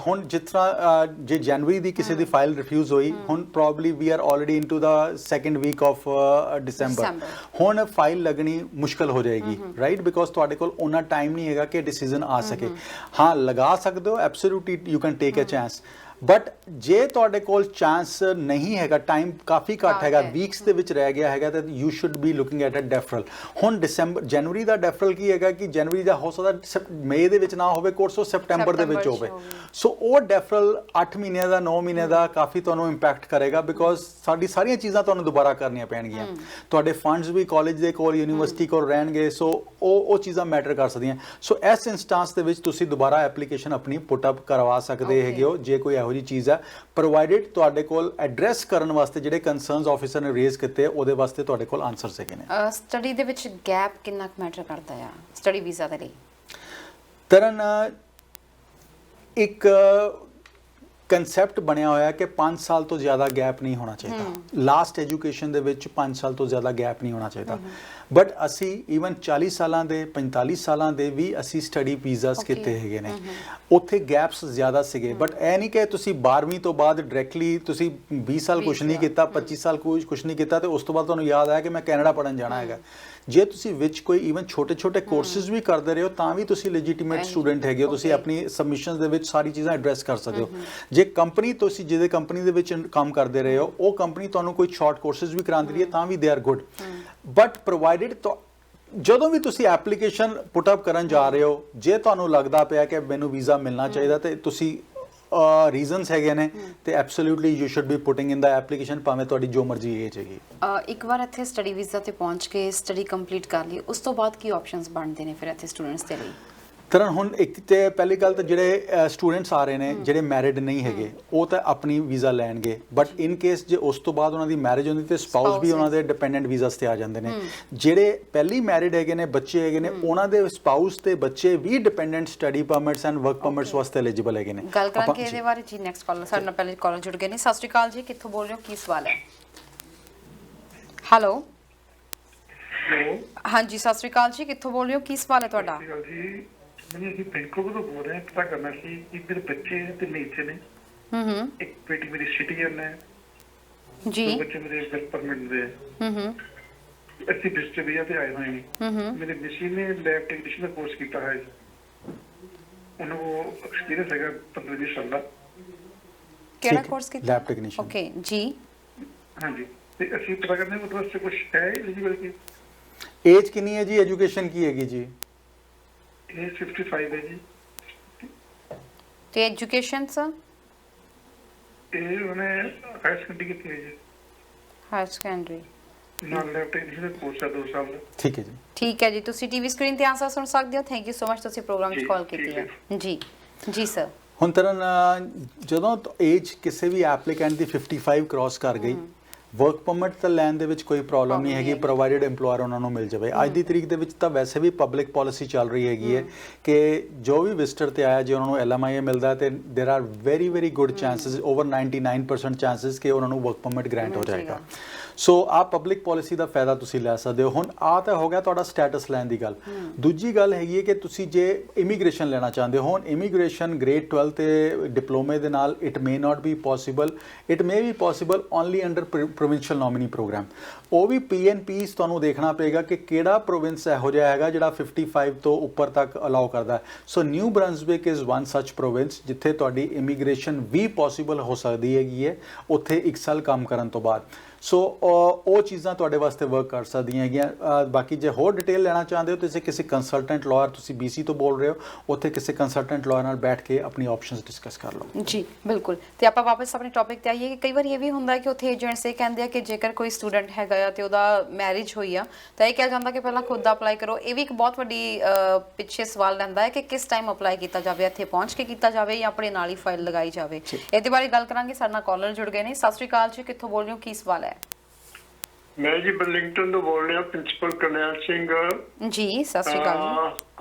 [SPEAKER 2] ਹੁਣ ਜਿਸ ਤਰ੍ਹਾਂ ਜੇ ਜਨਵਰੀ ਦੀ ਕਿਸੇ ਦੀ ਫਾਈਲ ਰਿਫਿਊਜ਼ ਹੋਈ, ਹੁਣ probably we are already into the second week of December, ਹੁਣ ਫਾਈਲ ਲੱਗਣੀ ਮੁਸ਼ਕਲ ਹੋ ਜਾਏਗੀ, ਰਾਈਟ, ਬਿਕੋਜ਼ ਤੁਹਾਡੇ ਕੋਲ ਉਹਨਾਂ ਟਾਈਮ ਨਹੀਂ ਹੈਗਾ ਕਿ ਡਿਸੀਜਨ ਆ ਸਕੇ। ਹਾਂ, ਲਗਾ ਸਕਦੇ ਹੋ, absolutely you can take a chance, but ਜੇ ਤੁਹਾਡੇ ਕੋਲ ਚਾਂਸ ਨਹੀਂ ਹੈਗਾ, ਟਾਈਮ ਕਾਫੀ ਘੱਟ ਹੈਗਾ, ਵੀਕਸ ਦੇ ਵਿੱਚ ਰਹਿ ਗਿਆ ਹੈਗਾ, ਤਾਂ you should be looking at a deferral. ਹੁਣ ਜਨਵਰੀ ਦਾ ਡੈਫਰਲ ਕੀ ਹੈਗਾ ਕਿ ਜਨਵਰੀ ਦਾ ਹੋ ਸਕਦਾ ਮਈ ਦੇ ਵਿੱਚ ਨਾ ਹੋਵੇ ਕੋਰਸ, ਉਹ ਸੈਪਟੈਂਬਰ ਦੇ ਵਿੱਚ ਹੋਵੇ। ਸੋ ਉਹ ਡੈਫਰਲ 8 ਮਹੀਨਿਆਂ ਦਾ 9 ਮਹੀਨਿਆਂ ਦਾ ਕਾਫੀ ਤੁਹਾਨੂੰ ਇੰਪੈਕਟ ਕਰੇਗਾ, ਬਿਕੋਜ਼ ਸਾਡੀ ਸਾਰੀਆਂ ਚੀਜ਼ਾਂ ਤੁਹਾਨੂੰ ਦੁਬਾਰਾ ਕਰਨੀਆਂ ਪੈਣਗੀਆਂ। ਤੁਹਾਡੇ ਫੰਡਸ ਵੀ ਕਾਲਜ ਦੇ ਕੋਲ, ਯੂਨੀਵਰਸਿਟੀ ਕੋਲ ਰਹਿਣਗੇ, ਸੋ ਉਹ ਚੀਜ਼ਾਂ ਮੈਟਰ ਕਰ ਸਕਦੀਆਂ। ਸੋ ਇਸ ਇੰਸਟੈਂਸ ਦੇ ਵਿੱਚ ਤੁਸੀਂ ਦੁਬਾਰਾ ਐਪਲੀਕੇਸ਼ਨ ਆਪਣੀ ਪੁੱਟ ਅਪ ਕਰਵਾ ਸਕਦੇ ਹੈਗੇ ਹੋ ਜੇ ਕੋਈ ਇਹੋ ਜਿਹੀ ਚੀਜ਼ ਹੈ, ਪ੍ਰੋਵਾਈਡਡ ਤੁਹਾਡੇ ਕੋਲ ਐਡਰੈਸ ਕਰਨ ਵਾਸਤੇ ਜਿਹੜੇ ਕੰਸਰਨਸ ਆਫੀਸਰ ਨੇ ਰੇਜ਼ ਕੀਤੇ ਉਹਦੇ ਵਾਸਤੇ ਤੁਹਾਡੇ ਕੋਲ ਆਨਸਰਸ ਹੈਗੇ ਨੇ।
[SPEAKER 1] ਸਟੱਡੀ ਦੇ ਵਿੱਚ ਗੈਪ ਕਿੰਨਾ ਕੁ ਮੈਟਰ ਕਰਦਾ ਆ ਸਟੱਡੀ ਵੀਜ਼ਾ ਦੇ ਲਈ?
[SPEAKER 2] ਤਰਨ, ਇੱਕ ਕਨਸੈਪਟ ਬਣਿਆ ਹੋਇਆ ਕਿ 5 ਸਾਲ ਤੋਂ ਜ਼ਿਆਦਾ ਗੈਪ ਨਹੀਂ ਹੋਣਾ ਚਾਹੀਦਾ, ਲਾਸਟ ਐਜੂਕੇਸ਼ਨ ਦੇ ਵਿੱਚ 5 ਸਾਲ ਤੋਂ ਜ਼ਿਆਦਾ ਗੈਪ ਨਹੀਂ ਹੋਣਾ ਚਾਹੀਦਾ। ਬਟ ਅਸੀਂ ਈਵਨ 40 ਸਾਲਾਂ ਦੇ 45 ਸਾਲਾਂ ਦੇ ਵੀ ਅਸੀਂ ਸਟੱਡੀ ਵੀਜ਼ਾਸ ਕੀਤੇ ਹੈਗੇ ਨੇ, ਉੱਥੇ ਗੈਪਸ ਜ਼ਿਆਦਾ ਸੀਗੇ। ਬਟ ਇਹ ਨਹੀਂ ਕਿ ਤੁਸੀਂ 12ਵੀਂ ਤੋਂ ਬਾਅਦ ਡਾਇਰੈਕਟਲੀ ਤੁਸੀਂ 20 ਸਾਲ ਕੁਝ ਨਹੀਂ ਕੀਤਾ, 25 ਸਾਲ ਕੁਝ ਨਹੀਂ ਕੀਤਾ ਤੇ ਉਸ ਤੋਂ ਬਾਅਦ ਤੁਹਾਨੂੰ ਯਾਦ ਆਇਆ ਕਿ ਮੈਂ ਕੈਨੇਡਾ ਪੜ੍ਹਨ ਜਾਣਾ ਹੈਗਾ। ਜੇ ਤੁਸੀਂ ਵਿੱਚ ਕੋਈ ਈਵਨ ਛੋਟੇ ਕੋਰਸਿਸ ਵੀ ਕਰਦੇ ਰਹੇ ਹੋ ਤਾਂ ਵੀ ਤੁਸੀਂ ਲੈਜੀਟੀਮੇਟ ਸਟੂਡੈਂਟ ਹੈਗੇ ਹੋ, ਤੁਸੀਂ ਆਪਣੀ ਸਬਮਿਸ਼ਨਸ ਦੇ ਵਿੱਚ ਸਾਰੀ ਚੀਜ਼ਾਂ ਐਡਰੈਸ ਕਰ ਸਕਦੇ ਹੋ। ਜੇ ਕੰਪਨੀ ਤੁਸੀਂ ਜਿਹਦੇ ਕੰਪਨੀ ਦੇ ਵਿੱਚ ਕੰਮ ਕਰਦੇ ਰਹੇ ਹੋ, ਉਹ ਕੰਪਨੀ ਤੁਹਾਨੂੰ ਕੋਈ ਸ਼ਾਰਟ ਕੋਰਸਿਸ ਵੀ ਕਰਾਉਂਦੀ ਰਹੀ ਹੈ ਤਾਂ ਵੀ they are good, but provided ਜਦੋਂ ਵੀ ਤੁਸੀਂ ਐਪਲੀਕੇਸ਼ਨ ਪੁੱਟ ਅਪ ਕਰਨ ਜਾ ਰਹੇ ਹੋ, ਜੇ ਤੁਹਾਨੂੰ ਲੱਗਦਾ ਪਿਆ ਕਿ ਮੈਨੂੰ ਵੀਜ਼ਾ ਮਿਲਣਾ ਚਾਹੀਦਾ ਤੇ ਤੁਸੀਂ ਰੀਜ਼ਨਸ ਹੈਗੇ ਨੇ ਤੇ absolutely you should B putting in the application, ਭਾਵੇਂ ਤੁਹਾਡੀ ਜੋ ਮਰਜ਼ੀ ਏਜ ਹੈਗੀ। ਇੱਕ ਵਾਰ ਇੱਥੇ ਸਟੱਡੀ ਵੀਜ਼ਾ ਤੇ ਪਹੁੰਚ ਕੇ ਸਟੱਡੀ ਕੰਪਲੀਟ ਕਰ ਲਈ, ਉਸ ਤੋਂ ਬਾਅਦ ਕੀ ਆਪਸ਼ਨਸ ਬਣਦੇ ਨੇ ਫਿਰ ਇੱਥੇ ਸਟੂਡੈਂਟਸ ਦੇ ਲਈ? ਤਰਨ, ਹੁਣ ਇੱਕ ਤੇ ਪਹਿਲੀ ਗੱਲ ਤਾਂ ਜਿਹੜੇ ਸਟੂਡੈਂਟਸ ਆ ਰਹੇ ਨੇ ਜਿਹੜੇ ਮੈਰਿਡ ਨਹੀਂ ਹੈਗੇ ਉਹ ਤਾਂ ਆਪਣੀ ਵੀਜ਼ਾ ਲੈਣਗੇ, ਬਟ ਇਨ ਕੇਸ ਜੇ ਉਸ ਤੋਂ ਬਾਅਦ ਉਹਨਾਂ ਦੀ ਮੈਰਿਜ ਹੁੰਦੀ ਤੇ ਸਪਾਊਸ ਵੀ ਉਹਨਾਂ ਦੇ ਡਿਪੈਂਡੈਂਟ ਵੀਜ਼ਾਸ ਤੇ ਆ ਜਾਂਦੇ ਨੇ। ਜਿਹੜੇ ਪਹਿਲੀ ਮੈਰਿਡ ਹੈਗੇ ਨੇ, ਬੱਚੇ ਹੈਗੇ ਨੇ, ਉਹਨਾਂ ਦੇ ਸਪਾਊਸ ਤੇ ਬੱਚੇ ਵੀ dependent study permits and work permits ਵਾਸਤੇ ਐਲੀਜੀਬਲ ਹੈਗੇ ਨੇ।
[SPEAKER 1] ਗੱਲ ਕਰਾਂਗੇ ਇਹਦੇ ਬਾਰੇ ਜੀ। ਨੈਕਸਟ ਕਾਲਰ ਸਾਡੇ ਨਾਲ ਪਹਿਲੇ ਕਾਲਰ ਜੁੜ ਗਏ ਨੇ। ਸਤਿ ਸ਼੍ਰੀ ਅਕਾਲ ਜੀ, ਕਿੱਥੋਂ ਬੋਲ ਰਹੇ ਹੋ, ਕੀ ਸਵਾਲ ਹੈ? ਹੈਲੋ, ਹਾਂਜੀ ਸਤਿ ਸ਼੍ਰੀ ਅਕਾਲ ਜੀ, ਕਿੱਥੋਂ ਬੋਲ ਰਹੇ ਹੋ, ਕੀ ਸਵਾਲ ਹੈ ਤੁਹਾਡਾ?
[SPEAKER 3] मैंने अभी बैंकॉक तो बोल रहे हैं, पता करना कि एक मेरे बच्चे हैं तीन नीचे ने, एक बेटी मेरी सिटीजन है जी, दो बच्चे मेरे वर्क परमिट पे हैं, 80 विजिटर वीजा पे आए हुए हैं। मेरे मिसी ने लैब टेक्नीशियन का कोर्स किया है, उन्हें वो एक्सपीरियंस है 15-20 साल का।
[SPEAKER 1] ਕਿਹੜਾ ਕੋਰਸ ਕੀਤਾ?
[SPEAKER 2] Lab technician.
[SPEAKER 1] ਓਕੇ ਜੀ,
[SPEAKER 3] हाँ जी, तो ਅਸੀਂ ਪਤਾ ਕਰਨੇ मतलब से कुछ है एलिजिबल की?
[SPEAKER 2] ਏਜ ਕਿੰਨੀ ਹੈ ਜੀ, ਐਜੂਕੇਸ਼ਨ ਕੀ ਹੈਗੀ ਜੀ?
[SPEAKER 3] एज 55 है जी।
[SPEAKER 1] ਤੇ ਐਜੂਕੇਸ਼ਨ ਸਰ?
[SPEAKER 3] ਇਹ ਉਹਨੇ ਹਾਇਰ ਸੈਕੰਡਰੀ ਕੀਤੀ ਹੈ ਜੀ,
[SPEAKER 1] ਹਾਇਰ ਸੈਕੰਡਰੀ
[SPEAKER 3] ਨਾਲ ਲੈਬ ਟੈਕਨੀਸ਼ੀਅਨ ਦਾ ਕੋਰਸ ਹੈ 2 ਸਾਲ ਦਾ।
[SPEAKER 2] ਠੀਕ ਹੈ ਜੀ,
[SPEAKER 1] ਠੀਕ ਹੈ ਜੀ, ਤੁਸੀਂ ਟੀਵੀ ਸਕਰੀਨ ਤੇ ਆਨਸਰ ਸੁਣ ਸਕਦੇ ਹੋ। ਥੈਂਕ ਯੂ ਸੋ ਮਚ, ਤੁਸੀਂ ਪ੍ਰੋਗਰਾਮ 'ਚ ਕਾਲ ਕੀਤੀ ਹੈ ਜੀ। ਜੀ ਸਰ,
[SPEAKER 2] ਹੁਣ ਤਰਨ ਜਦੋਂ ਏਜ ਕਿਸੇ ਵੀ ਐਪਲੀਕੈਂਟ ਦੀ 55 ਕ੍ਰਾਸ ਕਰ ਗਈ ਵਰਕ ਪਰਮਿਟ ਤਾਂ ਲੈਣ ਦੇ ਵਿੱਚ ਕੋਈ ਪ੍ਰੋਬਲਮ ਨਹੀਂ ਹੈਗੀ, ਪ੍ਰੋਵਾਈਡਡ EMPLOYER ਉਹਨਾਂ ਨੂੰ ਮਿਲ ਜਾਵੇ। ਅੱਜ ਦੀ ਤਰੀਕ ਦੇ ਵਿੱਚ ਤਾਂ ਵੈਸੇ ਵੀ ਪਬਲਿਕ ਪਾਲਿਸੀ ਚੱਲ ਰਹੀ ਹੈਗੀ ਹੈ ਕਿ ਜੋ ਵੀ ਵਿਜ਼ਟਰ ਤੇ ਆਇਆ ਜੇ ਉਹਨਾਂ ਨੂੰ LMIA ਮਿਲਦਾ ਤੇ ਦੇਰ are very good chances, over 99% chances ਕਿ ਉਹਨਾਂ ਨੂੰ ਵਰਕ ਪਰਮਿਟ ਗ੍ਰਾਂਟ ਹੋ ਜਾਏਗਾ। ਸੋ ਆ ਪਬਲਿਕ ਪਾਲਿਸੀ ਦਾ ਫਾਇਦਾ ਤੁਸੀਂ ਲੈ ਸਕਦੇ ਹੋ। ਹੁਣ ਆ ਤਾਂ ਹੋ ਗਿਆ ਤੁਹਾਡਾ ਸਟੇਟਸ ਲੈਣ ਦੀ ਗੱਲ। ਦੂਜੀ ਗੱਲ ਹੈਗੀ ਹੈ ਕਿ ਤੁਸੀਂ ਜੇ ਇਮੀਗ੍ਰੇਸ਼ਨ ਲੈਣਾ ਚਾਹੁੰਦੇ ਹੋ, ਹੁਣ ਇਮੀਗ੍ਰੇਸ਼ਨ ਗ੍ਰੇਡ 12 ਤੇ ਡਿਪਲੋਮੇ ਦੇ ਨਾਲ it may not be possible, it may be possible only under provincial nominee programme. ਉਹ ਵੀ PNPs ਤੁਹਾਨੂੰ ਦੇਖਣਾ ਪਏਗਾ ਕਿ ਕਿਹੜਾ ਪ੍ਰੋਵਿੰਸ ਇਹੋ ਜਿਹਾ ਹੈਗਾ ਜਿਹੜਾ 55 ਤੋਂ ਉੱਪਰ ਤੱਕ ਅਲਾਉ ਕਰਦਾ ਹੈ। ਸੋ ਨਿਊ ਬ੍ਰੰਸਵਿਕ ਇਜ਼ ਵਨ ਸੱਚ ਪ੍ਰੋਵਿੰਸ ਜਿੱਥੇ ਤੁਹਾਡੀ ਇਮੀਗ੍ਰੇਸ਼ਨ ਵੀ ਪੋਸੀਬਲ ਹੋ ਸਕਦੀ ਹੈਗੀ ਹੈ ਉੱਥੇ 1 ਸਾਲ ਕੰਮ ਕਰਨ ਤੋਂ ਬਾਅਦ। ਸੋ ਉਹ ਚੀਜ਼ਾਂ ਤੁਹਾਡੇ ਵਾਸਤੇ ਵਰਕ ਕਰ ਸਕਦੀਆਂ ਹੈਗੀਆਂ। ਬਾਕੀ ਜੇ ਹੋਰ ਡਿਟੇਲ ਲੈਣਾ ਚਾਹੁੰਦੇ ਹੋ ਤੁਸੀਂ ਕਿਸੇ ਕੰਸਲਟੈਂਟ ਲਾਇਰ, ਤੁਸੀਂ BC ਤੋਂ ਬੋਲ ਰਹੇ ਹੋ, ਉੱਥੇ ਕਿਸੇ ਕੰਸਲਟੈਂਟ ਲਾਇਰ ਨਾਲ ਬੈਠ ਕੇ ਆਪਣੀ ਆਪਸ਼ਨਸ ਡਿਸਕਸ ਕਰ ਲਓ।
[SPEAKER 1] ਜੀ ਬਿਲਕੁਲ। ਤੇ ਆਪਾਂ ਵਾਪਸ ਆਪਣੇ ਟੌਪਿਕ ਤੇ ਆਈਏ ਕਿ ਕਈ ਵਾਰ ਇਹ ਵੀ ਹੁੰਦਾ ਹੈ ਕਿ ਉੱਥੇ ਏਜੰਟਸ ਇਹ ਕਹਿੰਦੇ ਆ ਕਿ ਜੇਕਰ ਕੋਈ ਸਟੂਡੈਂਟ ਹੈਗਾ ਆ ਤੇ ਉਹਦਾ ਮੈਰਿਜ ਹੋਈ ਆ ਤਾਂ ਇਹ ਕਿਹਾ ਜਾਂਦਾ ਕਿ ਪਹਿਲਾਂ ਖੁਦ ਅਪਲਾਈ ਕਰੋ। ਇਹ ਵੀ ਇੱਕ ਬਹੁਤ ਵੱਡੀ ਪਿੱਛੇ ਸਵਾਲ ਰਹਿੰਦਾ ਹੈ ਕਿ ਕਿਸ ਟਾਈਮ ਅਪਲਾਈ ਕੀਤਾ ਜਾਵੇ, ਇੱਥੇ ਪਹੁੰਚ ਕੇ ਕੀਤਾ ਜਾਵੇ ਜਾਂ ਆਪਣੇ ਨਾਲ ਹੀ ਫਾਈਲ ਲਗਾਈ ਜਾਵੇ। ਇਹਦੇ ਬਾਰੇ ਗੱਲ ਕਰਾਂਗੇ। ਸਾਡੇ ਨਾਲ ਕਾਲਰ ਜੁੜ ਗਏ ਨੇ। ਸਤਿ ਸ਼੍ਰੀ ਅਕਾਲ ਜੀ, ਕਿੱਥੋਂ ਬੋਲ ਰਹੇ ਹੋ, ਕੀ ਸਵਾਲ ਹੈ?
[SPEAKER 4] ਮੈਂ ਜੀ ਬਰਲਿੰਗਟਨ ਤੋਂ ਬੋਲ ਰਿਹਾ, ਪ੍ਰਿੰਸੀਪਲ ਕਰਨੈਲ ਸਿੰਘ
[SPEAKER 1] ਜੀ। ਸਤਿ ਸ਼੍ਰੀ ਅਕਾਲ ਜੀ।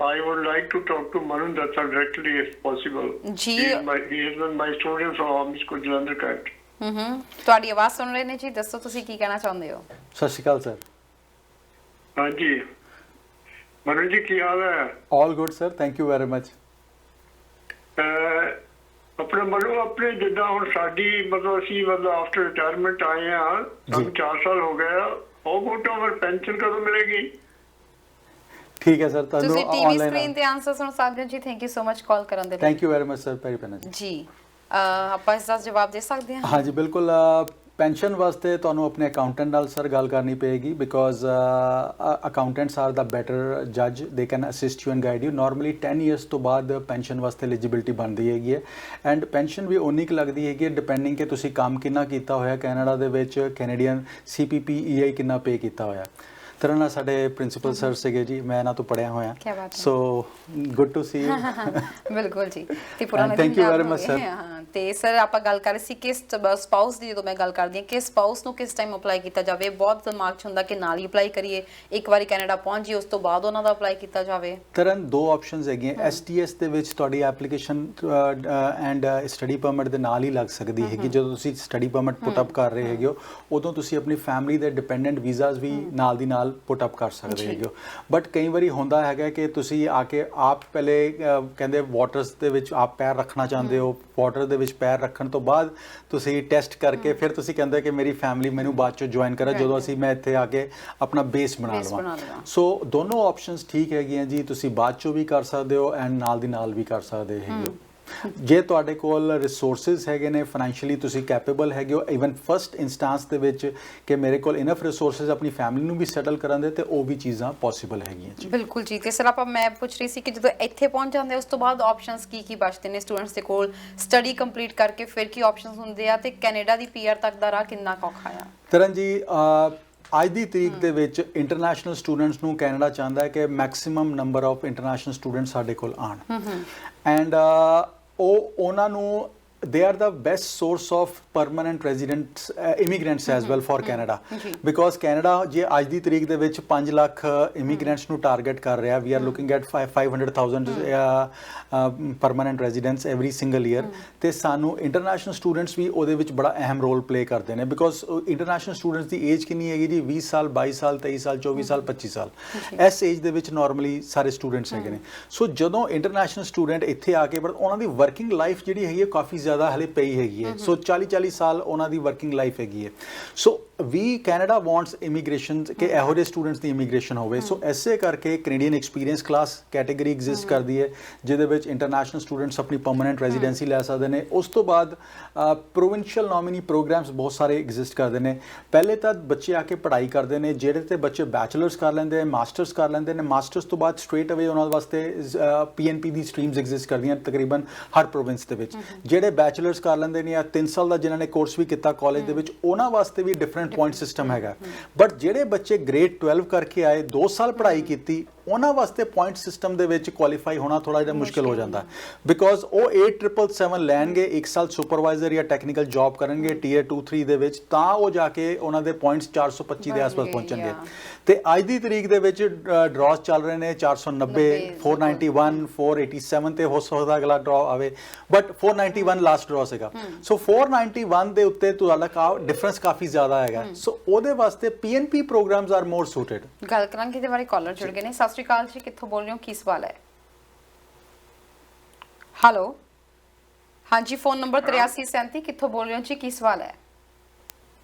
[SPEAKER 4] I would like to talk to Manu Datta directly if possible.
[SPEAKER 1] ਜੀ।
[SPEAKER 4] He is my student from School Jalandhar Kent.
[SPEAKER 1] ਤੁਹਾਡੀ ਆਵਾਜ਼ ਸੁਣ ਰਹੇ ਨੇ ਜੀ, ਦੱਸੋ ਤੁਸੀਂ ਕੀ ਕਹਿਣਾ ਚਾਹੁੰਦੇ ਹੋ?
[SPEAKER 2] ਸਤਿ ਸ਼੍ਰੀ ਅਕਾਲ ਸਰ।
[SPEAKER 4] ਹਾਂਜੀ ਮਨੂ ਜੀ, ਕੀ ਹਾਲ ਹੈ?
[SPEAKER 2] All good sir, thank you very much.
[SPEAKER 4] ਆਪਣੇ ਮਨੂ, ਆਪਣੇ ਜਿੱਦਾਂ ਹੁਣ ਸਾਡੀ ਮਤਲਬ ਅਸੀਂ ਆਫਟਰ ਰਿਟਾਇਰਮੈਂਟ ਆਏ ਆ, ਸਾਨੂੰ 4 ਸਾਲ ਹੋ ਗਏ ਆ, ਉਹ ਵੋਟ ਓਵਰ ਪੈਨਸ਼ਨ ਕਦੋਂ ਮਿਲੇਗੀ?
[SPEAKER 2] ਠੀਕ ਹੈ ਸਰ, ਤੁਹਾਨੂੰ
[SPEAKER 1] ਤੁਸੀਂ ਟੀਵੀ ਸਕਰੀਨ ਤੇ ਆਨਸਰ ਸੁਣ ਸਕਦੇ ਹੋ ਜੀ। ਥੈਂਕ ਯੂ ਸੋ ਮਚ ਕਾਲ ਕਰਨ ਦੇ ਲਈ।
[SPEAKER 2] Thank you very much sir, ਪੈਰੀ ਪੈਨਾ
[SPEAKER 1] ਜੀ। ਆਪਾਂ ਇਸ ਦਾ ਜਵਾਬ ਦੇ ਸਕਦੇ ਹਾਂ?
[SPEAKER 2] ਹਾਂਜੀ ਬਿਲਕੁਲ। ਪੈਨਸ਼ਨ ਵਾਸਤੇ ਤੁਹਾਨੂੰ ਆਪਣੇ ਅਕਾਊਂਟੈਂਟ ਨਾਲ ਸਰ ਗੱਲ ਕਰਨੀ ਪਏਗੀ because accountants are the better ਜੱਜ, they can assist you and guide you. Normally 10 years ਤੋਂ ਬਾਅਦ ਪੈਨਸ਼ਨ ਵਾਸਤੇ ਐਲੀਜੀਬਿਲਟੀ ਬਣਦੀ ਹੈਗੀ ਹੈ ਐਂਡ ਪੈਨਸ਼ਨ ਵੀ ਉਨੀ ਕੁ ਲੱਗਦੀ ਹੈਗੀ ਹੈ ਡਿਪੈਂਡਿੰਗ ਕਿ ਤੁਸੀਂ ਕੰਮ ਕਿੰਨਾ ਕੀਤਾ ਹੋਇਆ ਕੈਨੇਡਾ ਦੇ ਵਿੱਚ, ਕੈਨੇਡੀਅਨ CPP-EI ਕਿੰਨਾ ਪੇ ਕੀਤਾ ਹੋਇਆ। ਤਰ੍ਹਾਂ ਨਾਲ ਸਾਡੇ ਪ੍ਰਿੰਸੀਪਲ ਸਰ ਸੀਗੇ ਜੀ, ਮੈਂ ਇਹਨਾਂ ਤੋਂ ਪੜ੍ਹਿਆ ਹੋਇਆ।
[SPEAKER 1] ਕੀ ਬਾਤ ਹੈ।
[SPEAKER 2] So good to see you.
[SPEAKER 1] ਬਿਲਕੁਲ ਜੀ। ਤੇ ਪੁਰਾਣੇ
[SPEAKER 2] thank you very much sir.
[SPEAKER 1] ਹਾਂ, ਤੇ ਸਰ ਆਪਾਂ ਗੱਲ ਕਰ ਰਹੇ ਸੀ ਕਿ ਸਪਾਊਸ ਦੀ, ਜਦੋਂ ਮੈਂ ਗੱਲ ਕਰਦੀ ਹਾਂ ਕਿ ਸਪਾਊਸ ਨੂੰ ਕਿਸ ਟਾਈਮ ਅਪਲਾਈ ਕੀਤਾ ਜਾਵੇ। ਬਹੁਤ ਦਿਮਾਗ 'ਚ ਹੁੰਦਾ ਕਿ ਨਾਲ ਹੀ ਅਪਲਾਈ ਕਰੀਏ, ਇੱਕ ਵਾਰੀ ਕੈਨੇਡਾ ਪਹੁੰਚ ਜਾਈਏ ਉਸ ਤੋਂ ਬਾਅਦ ਉਹਨਾਂ ਦਾ ਅਪਲਾਈ ਕੀਤਾ ਜਾਵੇ।
[SPEAKER 2] ਤਰਨ 2 ਆਪਸ਼ਨਸ ਹੈਗੀਆਂ। STS ਦੇ ਵਿੱਚ ਤੁਹਾਡੀ ਐਪਲੀਕੇਸ਼ਨ ਐਂਡ ਸਟੱਡੀ ਪਰਮਿਟ ਦੇ ਨਾਲ ਹੀ ਲੱਗ ਸਕਦੀ ਹੈਗੀ। ਜਦੋਂ ਤੁਸੀਂ ਸਟੱਡੀ ਪਰਮਿਟ ਪੁੱਟ ਅਪ ਕਰ ਰਹੇ ਹੈਗੇ ਹੋ ਉਦੋਂ ਤੁਸੀਂ ਆਪਣੀ ਫੈਮਿਲੀ ਦੇ ਡਿਪੈਂਡੈਂਟ ਵੀਜ਼ਾਸ ਵੀ ਨਾਲ ਦੀ ਨਾਲ ਪੁੱਟ ਅਪ ਕਰ ਸਕਦੇ ਹੈਗੇ ਹੋ। ਬਟ ਕਈ ਵਾਰੀ ਹੁੰਦਾ ਹੈਗਾ ਕਿ ਤੁਸੀਂ ਆ ਕੇ ਆਪ ਪਹਿਲੇ ਕਹਿੰਦੇ ਵਾਟਰਸ ਦੇ ਵਿੱਚ ਆਪ ਪੈਰ ਰੱਖਣਾ ਚਾਹੁੰਦੇ ਹੋ, ਵਾਟਰ ਦੇ ਵਿੱਚ ਪੈਰ ਰੱਖਣ ਤੋਂ ਬਾਅਦ ਤੁਸੀਂ ਟੈਸਟ ਕਰਕੇ ਫਿਰ ਤੁਸੀਂ ਕਹਿੰਦੇ ਕਿ ਮੇਰੀ ਫੈਮਿਲੀ ਮੈਨੂੰ ਬਾਅਦ ਚੋਂ ਜੁਆਇਨ ਕਰੇ ਜਦੋਂ ਅਸੀਂ ਮੈਂ ਇੱਥੇ ਆ ਕੇ ਆਪਣਾ ਬੇਸ ਬਣਾ ਲਵਾਂ। ਸੋ ਦੋਨੋਂ ਆਪਸ਼ਨਸ ਠੀਕ ਹੈਗੀਆਂ ਜੀ, ਤੁਸੀਂ ਬਾਅਦ ਚੋਂ ਵੀ ਕਰ ਸਕਦੇ ਹੋ ਐਂਡ ਨਾਲ ਦੀ ਨਾਲ ਵੀ ਕਰ ਸਕਦੇ ਹੈਗੇ ਹੋ। ਜੇ ਤੁਹਾਡੇ ਕੋਲ ਰਿਸੋਰਸਿਸ ਹੈਗੇ ਨੇ, ਫਾਈਨੈਂਸ਼ੀਅਲੀ ਤੁਸੀਂ ਕੈਪੇਬਲ ਹੈਗੇ ਹੋ, ਈਵਨ ਫਸਟ ਇਨਸਟੈਂਸ ਦੇ ਵਿੱਚ ਕਿ ਮੇਰੇ ਕੋਲ ਇਨਫ ਰਿਸੋਰਸਿਸ ਆਪਣੀ ਫੈਮਿਲੀ ਨੂੰ ਵੀ ਸੈਟਲ ਕਰਨ ਦੇ, ਤੇ ਉਹ ਵੀ ਚੀਜ਼ਾਂ ਪੋਸੀਬਲ ਹੈਗੀਆਂ ਜੀ।
[SPEAKER 1] ਬਿਲਕੁਲ ਜੀ। ਤੇ ਸਰ ਮੈਂ ਪੁੱਛ ਰਹੀ ਸੀ ਕਿ ਜਦੋਂ ਇੱਥੇ ਪਹੁੰਚ ਜਾਂਦੇ ਉਸ ਤੋਂ ਬਾਅਦ ਆਪਸ਼ਨਸ ਕੀ ਬਚਦੇ ਨੇ ਸਟੂਡੈਂਟਸ ਦੇ ਕੋਲ? ਸਟੱਡੀ ਕੰਪਲੀਟ ਕਰਕੇ ਫਿਰ ਕੀ ਆਪਸ਼ਨਸ ਹੁੰਦੇ ਆ ਤੇ ਕੈਨੇਡਾ ਦੀ PR ਤੱਕ ਦਾ ਰਾਹ ਕਿੰਨਾ ਔਖਾ ਆ? ਤਰਨ ਜੀ,
[SPEAKER 2] ਅੱਜ ਦੀ ਤਰੀਕ ਦੇ ਵਿੱਚ ਇੰਟਰਨੈਸ਼ਨਲ ਸਟੂਡੈਂਟਸ ਨੂੰ ਕੈਨੇਡਾ ਚਾਹੁੰਦਾ ਹੈ ਕਿ maximum number of international students ਸਾਡੇ ਕੋਲ ਆਉਣ ਐਂਡ ਉਹਨਾਂ ਨੂੰ they are the best source of permanent residents immigrants as well for Canada because Canada ਜੇ ਅੱਜ ਦੀ ਤਰੀਕ ਦੇ ਵਿੱਚ 5 ਲੱਖ immigrants ਨੂੰ ਟਾਰਗੇਟ ਕਰ ਰਿਹਾ। we are looking at 500,000 permanent residents every single year ਤੇ ਸਾਨੂੰ ਇੰਟਰਨੈਸ਼ਨਲ ਸਟੂਡੈਂਟਸ ਵੀ ਉਹਦੇ ਵਿੱਚ ਬੜਾ ਅਹਿਮ ਰੋਲ ਪਲੇ ਕਰਦੇ ਨੇ because international students the age ਕਿੰਨੀ ਹੈਗੀ ਜੀ? 20 ਸਾਲ 22 ਸਾਲ 23 ਸਾਲ 24 ਸਾਲ 25 ਸਾਲ ਇਸ ਏਜ ਦੇ ਵਿੱਚ ਨਾਰਮਲੀ ਸਾਰੇ ਸਟੂਡੈਂਟਸ ਹੈਗੇ ਨੇ। ਸੋ ਜਦੋਂ ਇੰਟਰਨੈਸ਼ਨਲ ਸਟੂਡੈਂਟ ਇੱਥੇ ਆ ਕੇ ਪਰ ਉਹਨਾਂ ਦੀ ਵਰਕਿੰਗ ਲਾਈਫ ਜਿਹੜੀ ਹੈਗੀ ਹੈ ਕਾਫੀ ਜ਼ਿਆਦਾ ਹਲੇ ਪਈ ਹੈਗੀ ਹੈ। ਸੋ 40 ਸਾਲ ਉਹਨਾਂ ਦੀ ਵਰਕਿੰਗ ਲਾਈਫ ਹੈਗੀ ਹੈ। ਸੋ ਵੀ ਕੈਨੇਡਾ ਵਾਂਟਸ ਇਮੀਗ੍ਰੇਸ਼ਨ ਕਿ ਇਹੋ ਜਿਹੇ ਸਟੂਡੈਂਟਸ ਦੀ ਇਮੀਗ੍ਰੇਸ਼ਨ ਹੋਵੇ। ਸੋ ਐਸੇ ਕਰਕੇ Canadian experience class category exist ਕਰਦੀ ਹੈ ਜਿਹਦੇ ਵਿੱਚ ਇੰਟਰਨੈਸ਼ਨਲ ਸਟੂਡੈਂਟਸ ਆਪਣੀ ਪਰਮਨੈਂਟ ਰੈਜ਼ੀਡੈਂਸੀ ਲੈ ਸਕਦੇ ਨੇ। ਉਸ ਤੋਂ ਬਾਅਦ ਪ੍ਰੋਵਿੰਸ਼ੀਅਲ ਨੋਮੀਨੀ ਪ੍ਰੋਗਰਾਮਸ ਬਹੁਤ ਸਾਰੇ ਐਗਜ਼ਿਸਟ ਕਰਦੇ ਨੇ। ਪਹਿਲੇ ਤਾਂ ਬੱਚੇ ਆ ਕੇ ਪੜ੍ਹਾਈ ਕਰਦੇ ਨੇ, ਜਿਹੜੇ ਤੇ ਬੱਚੇ ਬੈਚਲਰਸ ਕਰ ਲੈਂਦੇ, ਮਾਸਟਰਸ ਕਰ ਲੈਂਦੇ ਨੇ। ਮਾਸਟਰਸ ਤੋਂ ਬਾਅਦ ਸਟ੍ਰੇਟ ਅਵੇ ਉਹਨਾਂ ਵਾਸਤੇ PNP ਦੀ ਸਟਰੀਮਸ ਐਗਜ਼ਿਸਟ ਕਰਦੀਆਂ ਤਕਰੀਬਨ ਹਰ ਪ੍ਰੋਵਿੰਸ ਦੇ ਵਿੱਚ। ਜਿਹੜੇ ਬੈਚਲਰਸ ਕਰ ਲੈਂਦੇ ਨੇ ਜਾਂ 3 ਸਾਲ ਦਾ ਜਿਨ੍ਹਾਂ ਨੇ ਕੋਰਸ ਵੀ ਕੀਤਾ ਕਾਲਜ ਦੇ ਵਿੱਚ, ਉਹਨਾਂ ਵਾਸਤੇ ਵੀ ਡਿਫਰੈਂਟ ਪੁਆਇੰਟ ਸਿਸਟਮ ਹੈਗਾ। ਬਟ ਜਿਹੜੇ ਬੱਚੇ ਗ੍ਰੇਡ 12 ਕਰਕੇ ਆਏ, 2 ਸਾਲ ਪੜ੍ਹਾਈ ਕੀਤੀ, ਉਹਨਾਂ ਵਾਸਤੇ ਪੁਆਇੰਟ ਸਿਸਟਮ ਦੇ ਵਿੱਚ ਕੁਆਲੀਫਾਈ ਹੋਣਾ ਥੋੜਾ ਜਿਹਾ ਮੁਸ਼ਕਿਲ ਹੋ ਜਾਂਦਾ ਬਿਕੋਜ਼ ਉਹ 8777 ਲੈਣਗੇ, 1 ਸਾਲ ਸੁਪਰਵਾਈਜ਼ਰ ਜਾਂ ਟੈਕਨੀਕਲ ਜੌਬ ਕਰਨਗੇ ਟੀਅਰ 2 3 ਦੇ ਵਿੱਚ, ਤਾਂ ਉਹ ਜਾ ਕੇ ਉਹਨਾਂ ਦੇ ਪੁਆਇੰਟਸ 425 ਦੇ ਆਸ-ਪਾਸ ਪਹੁੰਚਣਗੇ। ਤੇ ਅੱਜ ਦੀ ਤਰੀਕ ਦੇ ਵਿੱਚ ਡਰਾਸ ਚੱਲ ਰਹੇ ਨੇ 490, 491, 487 ਤੇ ਹੋ ਸਕਦਾ ਅਗਲਾ ਡਰਾ ਆਵੇ, ਬਟ 491 ਲਾਸਟ ਡਰਾ ਸੀਗਾ। ਸੋ 491 ਦੇ ਉੱਤੇ ਤੁਹਾਡਾ ਡਿਫਰੈਂਸ ਕਾਫੀ ਜ਼ਿਆਦਾ ਹੈਗਾ। ਸੋ ਉਹਦੇ ਵਾਸਤੇ PNP programs are more suited.
[SPEAKER 1] ਗੱਲ ਕਰਾਂਗੇ ਇਹਦੇ ਬਾਰੇ, ਕਾਲਰ ਜੁੜ ਗਏ ਨੇ। ਸਤਿ ਸ਼੍ਰੀ ਅਕਾਲ ਜੀ, ਕਿੱਥੋਂ ਬੋਲ ਰਹੇ ਹੋ, ਕੀ ਸਵਾਲ ਹੈ? ਹੈਲੋ, ਹਾਂਜੀ, ਫੋਨ ਨੰਬਰ 8337, ਕਿੱਥੋਂ ਬੋਲ ਰਹੇ ਹੋ ਜੀ, ਕੀ ਸਵਾਲ ਹੈ?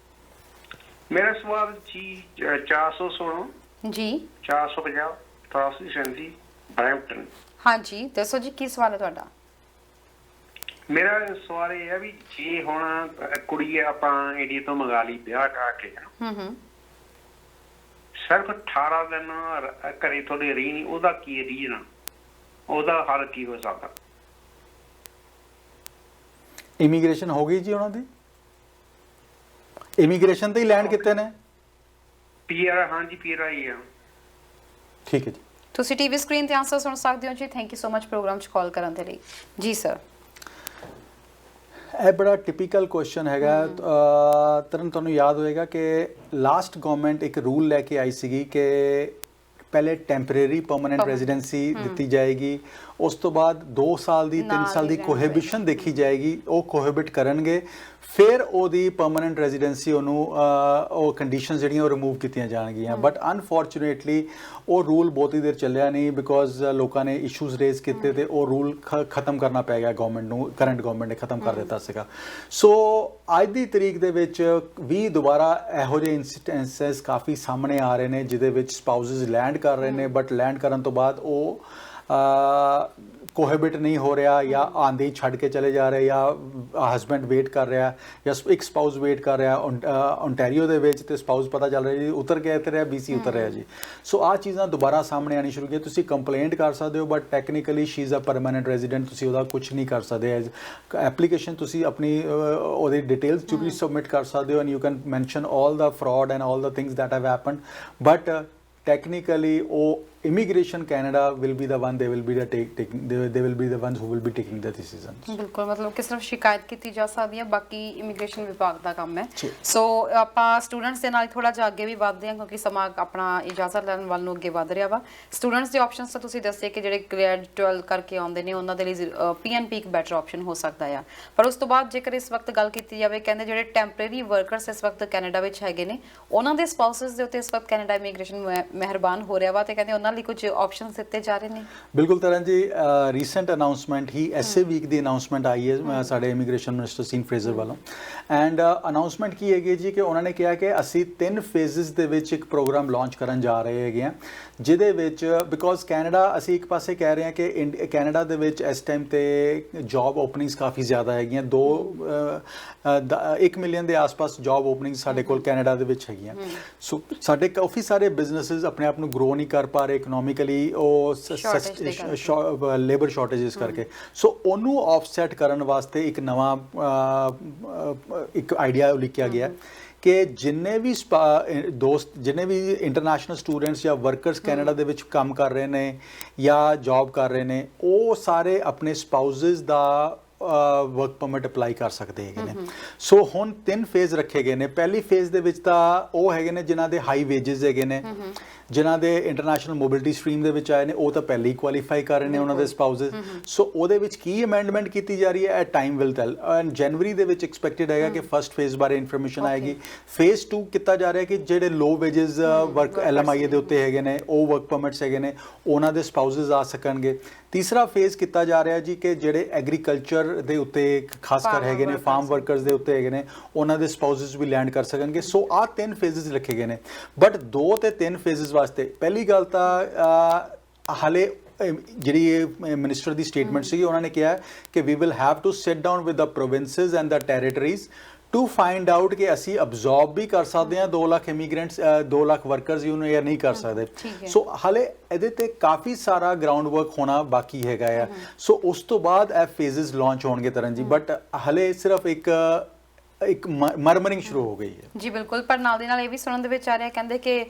[SPEAKER 5] मेरा सवाल जी 416
[SPEAKER 1] ਜੀ
[SPEAKER 5] 450 8337 ਬਰੈਂਪਟਨ।
[SPEAKER 1] ਹਾਂਜੀ, ਦੱਸੋ ਜੀ, ਕੀ ਸਵਾਲ ਹੈ ਤੁਹਾਡਾ?
[SPEAKER 5] ਮੇਰਾ ਸਵਾਲ ਇਹ ਹੈ ਵੀ ਜੇ ਹੁਣ ਕੁੜੀ ਆਪਾਂ ਇੰਡੀਆ ਤੋਂ ਮੰਗਾ ਲਈ ਵਿਆਹ ਕਰਾ ਕੇ, ਸਿਰਫ 18 ਦਿਨ ਘਰੇ ਤੁਹਾਡੇ ਰਹੀ ਨਹੀਂ, ਉਹਦਾ ਕੀ ਰੀਜ਼ਨ, ਉਹਦਾ ਹੱਲ ਕੀ ਹੋ ਸਕਦਾ?
[SPEAKER 2] ਇਮੀਗ੍ਰੇਸ਼ਨ ਹੋ ਗਈ ਜੀ ਉਹਨਾਂ ਦੀ, ਇਮੀਗ੍ਰੇਸ਼ਨ ਤੇ ਹੀ ਲੈਂਡ ਕੀਤੇ ਨੇ।
[SPEAKER 5] ਪੀਆਰ, ਹਾਂਜੀ ਪੀਆਰ ਆਈ ਆ।
[SPEAKER 2] ਠੀਕ ਹੈ ਜੀ,
[SPEAKER 1] ਤੁਸੀਂ ਟੀਵੀ ਸਕਰੀਨ ਤੇ ਆਨਸਰ ਸੁਣ ਸਕਦੇ ਹੋ ਜੀ। Thank you so much programme 'ਚ ਕਾਲ ਕਰਨ ਦੇ ਲਈ। ਜੀ ਸਰ,
[SPEAKER 2] ਇਹ ਬੜਾ ਟਿਪੀਕਲ ਕੁਐਸਚਨ ਹੈਗਾ। ਤੁਹਾਨੂੰ ਯਾਦ ਹੋਏਗਾ ਕਿ ਲਾਸਟ ਗਵਰਨਮੈਂਟ ਇੱਕ ਰੂਲ ਲੈ ਕੇ ਆਈ ਸੀਗੀ ਕਿ ਪਹਿਲੇ ਟੈਂਪਰੇਰੀ ਪਰਮਨੈਂਟ ਰੈਜ਼ੀਡੈਂਸੀ ਦਿੱਤੀ ਜਾਏਗੀ, ਉਸ ਤੋਂ ਬਾਅਦ 2 ਸਾਲ ਦੀ 3 ਸਾਲ ਦੀ ਕੋਹੈਬਿਸ਼ਨ ਦੇਖੀ ਜਾਏਗੀ, ਉਹ ਕੋਹੈਬਿਟ ਕਰਨਗੇ, ਫਿਰ ਉਹਦੀ ਪਰਮਨੈਂਟ ਰੈਜ਼ੀਡੈਂਸੀ ਉਹਨੂੰ ਉਹ ਕੰਡੀਸ਼ਨਸ ਜਿਹੜੀਆਂ ਉਹ ਰਿਮੂਵ ਕੀਤੀਆਂ ਜਾਣਗੀਆਂ। ਬਟ ਅਨਫੋਰਚੂਨੇਟਲੀ ਉਹ ਰੂਲ ਬਹੁਤੀ ਦੇਰ ਚੱਲਿਆ ਨਹੀਂ ਬਿਕੋਜ਼ ਲੋਕਾਂ ਨੇ ਇਸ਼ੂਜ਼ ਰੇਜ਼ ਕੀਤੇ ਤੇ ਉਹ ਰੂਲ ਖਤਮ ਕਰਨਾ ਪੈ ਗਿਆ ਗਵਰਨਮੈਂਟ ਨੂੰ, ਕਰੰਟ ਗਵਰਨਮੈਂਟ ਨੇ ਖਤਮ ਕਰ ਦਿੱਤਾ ਸੀਗਾ। ਸੋ ਅੱਜ ਦੀ ਤਰੀਕ ਦੇ ਵਿੱਚ ਵੀ ਦੁਬਾਰਾ ਇਹੋ ਜਿਹੇ ਇੰਸਟੈਂਸਸ ਕਾਫੀ ਸਾਹਮਣੇ ਆ ਰਹੇ ਨੇ ਜਿਹਦੇ ਵਿੱਚ ਸਪਾਊਸਸ ਲੈਂਡ ਕਰ ਰਹੇ ਨੇ, ਬਟ ਲੈਂਡ ਕਰਨ ਤੋਂ ਬਾਅਦ ਉਹ ਕੋਹੈਬਿਟ ਨਹੀਂ ਹੋ ਰਿਹਾ ਜਾਂ ਆਂਦੇ ਹੀ ਛੱਡ ਕੇ ਚਲੇ ਜਾ ਰਹੇ ਜਾਂ ਹਸਬੈਂਡ ਵੇਟ ਕਰ ਰਿਹਾ ਜਾਂ ਇੱਕ ਸਪਾਊਸ ਵੇਟ ਕਰ ਰਿਹਾ ਓਨਟਾਰੀਓ ਦੇ ਵਿੱਚ ਤੇ ਸਪਾਊਸ ਪਤਾ ਚੱਲ ਰਿਹਾ ਜੀ ਉਤਰ ਕੇ ਇੱਥੇ ਰਿਹਾ, BC ਉਤਰ ਰਿਹਾ ਜੀ। ਸੋ ਆਹ ਚੀਜ਼ਾਂ ਦੁਬਾਰਾ ਸਾਹਮਣੇ ਆਣੀ ਸ਼ੁਰੂ ਕੀਤੀਆਂ। ਤੁਸੀਂ ਕੰਪਲੇਂਟ ਕਰ ਸਕਦੇ ਹੋ but technically she is a permanent resident, ਤੁਸੀਂ ਉਹਦਾ ਕੁਝ ਨਹੀਂ ਕਰ ਸਕਦੇ। ਐਪਲੀਕੇਸ਼ਨ ਤੁਸੀਂ ਆਪਣੀ ਉਹਦੀ ਡਿਟੇਲਸ ਜੋ ਵੀ ਸਬਮਿਟ ਕਰ ਸਕਦੇ ਹੋ and you can mention all the fraud and all the things that have happened, but technically immigration Canada will be the one, they will be the ones who will be taking the decisions।
[SPEAKER 1] ਬਿਲਕੁਲ, ਮਤਲਬ ਕਿ ਸਿਰਫ ਸ਼ਿਕਾਇਤ ਕੀਤੀ ਜਾ ਸਕਦੀ ਹੈ, ਬਾਕੀ ਇਮੀਗ੍ਰੇਸ਼ਨ ਵਿਭਾਗ ਦਾ ਕੰਮ ਹੈ। ਸੋ ਆਪਾਂ ਸਟੂਡੈਂਟਸ ਦੇ ਨਾਲ ਥੋੜਾ ਜਿਹਾ ਅੱਗੇ ਵੀ ਵਧਦੇ ਹਾਂ ਕਿਉਂਕਿ ਸਮਾਂ ਆਪਣਾ ਇਜਾਜ਼ਤ ਲੈਣ ਵੱਲ ਨੂੰ ਅੱਗੇ ਵਧ ਰਿਹਾ ਵਾ। ਸਟੂਡੈਂਟਸ ਦੇ ਆਪਸ਼ਨਸ ਤਾਂ ਤੁਸੀਂ ਦੱਸੇ ਕਿ ਜਿਹੜੇ ਗ੍ਰੇਡ 12 ਕਰਕੇ ਆਉਂਦੇ ਨੇ ਉਹਨਾਂ ਦੇ ਲਈ PNP ਇੱਕ ਬੈਟਰ ਆਪਸ਼ਨ ਹੋ ਸਕਦਾ ਆ, ਪਰ ਉਸ ਤੋਂ ਬਾਅਦ ਜੇਕਰ ਇਸ ਵਕਤ ਗੱਲ ਕੀਤੀ ਜਾਵੇ, ਕਹਿੰਦੇ ਜਿਹੜੇ ਟੈਂਪਰੇਰੀ ਵਰਕਰਸ ਇਸ ਵਕਤ ਕੈਨੇਡਾ ਵਿੱਚ ਹੈਗੇ ਨੇ ਉਹਨਾਂ ਦੇ ਸਪਾਊਸਸ ਦੇ ਉੱਤੇ ਇਸ ਵਕਤ ਕੈਨੇਡਾ ਇਮੀਗ੍ਰੇਸ਼ਨ ਮਿਹਰਬਾਨ ਹੋ ਰਿਹਾ ਵਾ ਤੇ ਕਹਿੰਦੇ ਉਹਨਾਂ ਲਈ ਕੁਝ ਆਪਸ਼ਨਸ ਦਿੱਤੇ ਜਾ ਰਹੇ ਨੇ।
[SPEAKER 2] ਬਿਲਕੁਲ ਤਰਨ ਜੀ, ਰੀਸੈਂਟ ਅਨਾਉਂਸਮੈਂਟ ਹੀ ਐਸੇ ਵੀਕ ਦੀ ਅਨਾਉਂਸਮੈਂਟ ਆਈ ਹੈ ਸਾਡੇ ਇਮੀਗ੍ਰੇਸ਼ਨ ਮਿਨਿਸਟਰ ਸੀਨ ਫਰੇਜ਼ਰ ਵੱਲੋਂ, ਐਂਡ ਅਨਾਉਂਸਮੈਂਟ ਕੀ ਹੈਗੀ ਜੀ ਕਿ ਉਹਨਾਂ ਨੇ ਕਿਹਾ ਕਿ ਅਸੀਂ 3 ਫੇਜ਼ਸ ਦੇ ਵਿੱਚ ਇੱਕ ਪ੍ਰੋਗਰਾਮ ਲਾਂਚ ਕਰਨ ਜਾ ਰਹੇ ਹੈਗੇ ਹਾਂ, ਜਿਹਦੇ ਵਿੱਚ ਬਿਕੋਜ਼ ਕੈਨੇਡਾ ਅਸੀਂ ਇੱਕ ਪਾਸੇ ਕਹਿ ਰਹੇ ਹਾਂ ਕਿ ਕੈਨੇਡਾ ਦੇ ਵਿੱਚ ਇਸ ਟਾਈਮ ਤੇ ਜੌਬ ਓਪਨਿੰਗਸ ਕਾਫੀ ਜ਼ਿਆਦਾ ਹੈਗੀਆਂ, 1 ਮਿਲੀਅਨ ਦੇ ਆਸ-ਪਾਸ ਜੌਬ ਓਪਨਿੰਗਸ ਸਾਡੇ ਕੋਲ ਕੈਨੇਡਾ ਦੇ ਵਿੱਚ ਹੈਗੀਆਂ। ਸੋ ਸਾਡੇ ਕਾਫੀ ਸਾਰੇ ਬਿਜ਼ਨੈਸਿਸ ਆਪਣੇ ਆਪ ਨੂੰ ਗਰੋ ਨਹੀਂ ਕਰ ਪਾ ਰਹੇ ਇਕਨੋਮਿਕਲੀ, ਉਹ ਲੇਬਰ ਸ਼ਾਰਟੇਜਸ ਕਰਕੇ। ਸੋ ਉਹਨੂੰ ਆਫਸੈਟ ਕਰਨ ਵਾਸਤੇ ਇੱਕ ਨਵਾਂ ਇੱਕ ਆਈਡੀਆ ਲਿਖਿਆ ਗਿਆ ਕਿ ਜਿੰਨੇ ਵੀ ਦੋਸਤ ਜਿੰਨੇ ਵੀ ਇੰਟਰਨੈਸ਼ਨਲ ਸਟੂਡੈਂਟਸ ਜਾਂ ਵਰਕਰਸ ਕੈਨੇਡਾ ਦੇ ਵਿੱਚ ਕੰਮ ਕਰ ਰਹੇ ਨੇ ਜਾਂ ਜੌਬ ਕਰ ਰਹੇ ਨੇ, ਉਹ ਸਾਰੇ ਆਪਣੇ ਸਪਾਊਸਸ ਦਾ ਵਰਕ ਪਰਮਿਟ ਅਪਲਾਈ ਕਰ ਸਕਦੇ ਹੈਗੇ ਨੇ। ਸੋ ਹੁਣ 3 ਫੇਜ਼ ਰੱਖੇ ਗਏ ਨੇ। ਪਹਿਲੀ ਫੇਜ਼ ਦੇ ਵਿੱਚ ਤਾਂ ਉਹ ਹੈਗੇ ਨੇ ਜਿਨ੍ਹਾਂ ਦੇ ਹਾਈ ਵੇਜਸ ਹੈਗੇ ਨੇ, ਜਿਨ੍ਹਾਂ ਦੇ ਇੰਟਰਨੈਸ਼ਨਲ ਮੋਬਿਲਿਟੀ ਸਟਰੀਮ ਦੇ ਵਿੱਚ ਆਏ ਨੇ, ਉਹ ਤਾਂ ਪਹਿਲੇ ਹੀ ਕੁਆਲੀਫਾਈ ਕਰ ਰਹੇ ਨੇ ਉਹਨਾਂ ਦੇ ਸਪਾਊਸਸ। ਸੋ ਉਹਦੇ ਵਿੱਚ ਕੀ ਅਮੈਂਡਮੈਂਟ ਕੀਤੀ ਜਾ ਰਹੀ ਹੈ, ਟਾਈਮ ਵਿਲ ਟੈਲ। ਐਂਡ ਜਨਵਰੀ ਦੇ ਵਿੱਚ ਐਕਸਪੈਕਟਡ ਹੈਗਾ ਕਿ ਫਸਟ ਫੇਜ਼ ਬਾਰੇ ਇਨਫੋਰਮੇਸ਼ਨ ਆਏਗੀ। ਫੇਜ਼ 2 ਕੀਤਾ ਜਾ ਰਿਹਾ ਕਿ ਜਿਹੜੇ ਲੋ ਵੇਜਸ ਵਰਕ LMIA ਦੇ ਉੱਤੇ ਹੈਗੇ ਨੇ, ਉਹ ਵਰਕ ਪਰਮਿਟਸ ਹੈਗੇ ਨੇ, ਉਹਨਾਂ ਦੇ ਸਪਾਊਸਸ ਆ ਸਕਣਗੇ। ਤੀਸਰਾ ਫੇਜ਼ ਕੀਤਾ ਜਾ ਰਿਹਾ ਜੀ ਕਿ ਜਿਹੜੇ ਐਗਰੀਕਲਚਰ ਦੇ ਉੱਤੇ ਖਾਸ ਕਰ ਹੈਗੇ ਨੇ, ਫਾਰਮ ਵਰਕਰਸ ਦੇ ਉੱਤੇ ਹੈਗੇ ਨੇ, ਉਹਨਾਂ ਦੇ ਸਪਾਊਸਸ ਵੀ ਲੈਂਡ ਕਰ ਸਕਣਗੇ। ਸੋ ਆਹ 3 ਫੇਜ਼ਸ ਰੱਖੇ ਗਏ ਨੇ, ਬਟ 2 ਤੇ 3 ਫੇਜ਼ਸ ਵਾਸਤੇ ਪਹਿਲੀ ਗੱਲ ਤਾਂ ਹਾਲੇ ਜਿਹੜੀ ਮਿਨਿਸਟਰ ਦੀ ਸਟੇਟਮੈਂਟ ਸੀਗੀ, ਉਹਨਾਂ ਨੇ ਕਿਹਾ ਕਿ we will have to sit down with the provinces and the territories to find out ਕਿ ਅਸੀਂ ਅਬਜ਼ੌਰਬ ਵੀ ਕਰ ਸਕਦੇ ਹਾਂ 2 ਲੱਖ ਇਮੀਗ੍ਰੈਂਟਸ, 2 ਲੱਖ ਵਰਕਰਸ ਯੂਨ ਜਾਂ ਨਹੀਂ ਕਰ ਸਕਦੇ। ਸੋ ਹਾਲੇ ਇਹਦੇ ਤੇ ਕਾਫੀ ਸਾਰਾ ਗਰਾਊਂਡ ਵਰਕ ਹੋਣਾ ਬਾਕੀ ਹੈਗਾ ਆ। ਸੋ ਉਸ ਤੋਂ ਬਾਅਦ ਇਹ ਫੇਜ਼ਸ ਲਾਂਚ ਹੋਣਗੇ ਤਰਨ ਜੀ, ਬਟ ਹਾਲੇ ਸਿਰਫ ਇੱਕ ਇੱਕ ਮਰਮਰਿੰਗ ਸ਼ੁਰੂ ਹੋ ਗਈ ਹੈ।
[SPEAKER 1] ਜੀ ਬਿਲਕੁਲ, ਪਰ ਨਾਲ ਦੀ ਨਾਲ ਇਹ ਵੀ ਸੁਣਨ ਦੇ ਵਿੱਚ ਆ ਰਿਹਾ, ਕਹਿੰਦੇ ਕਿ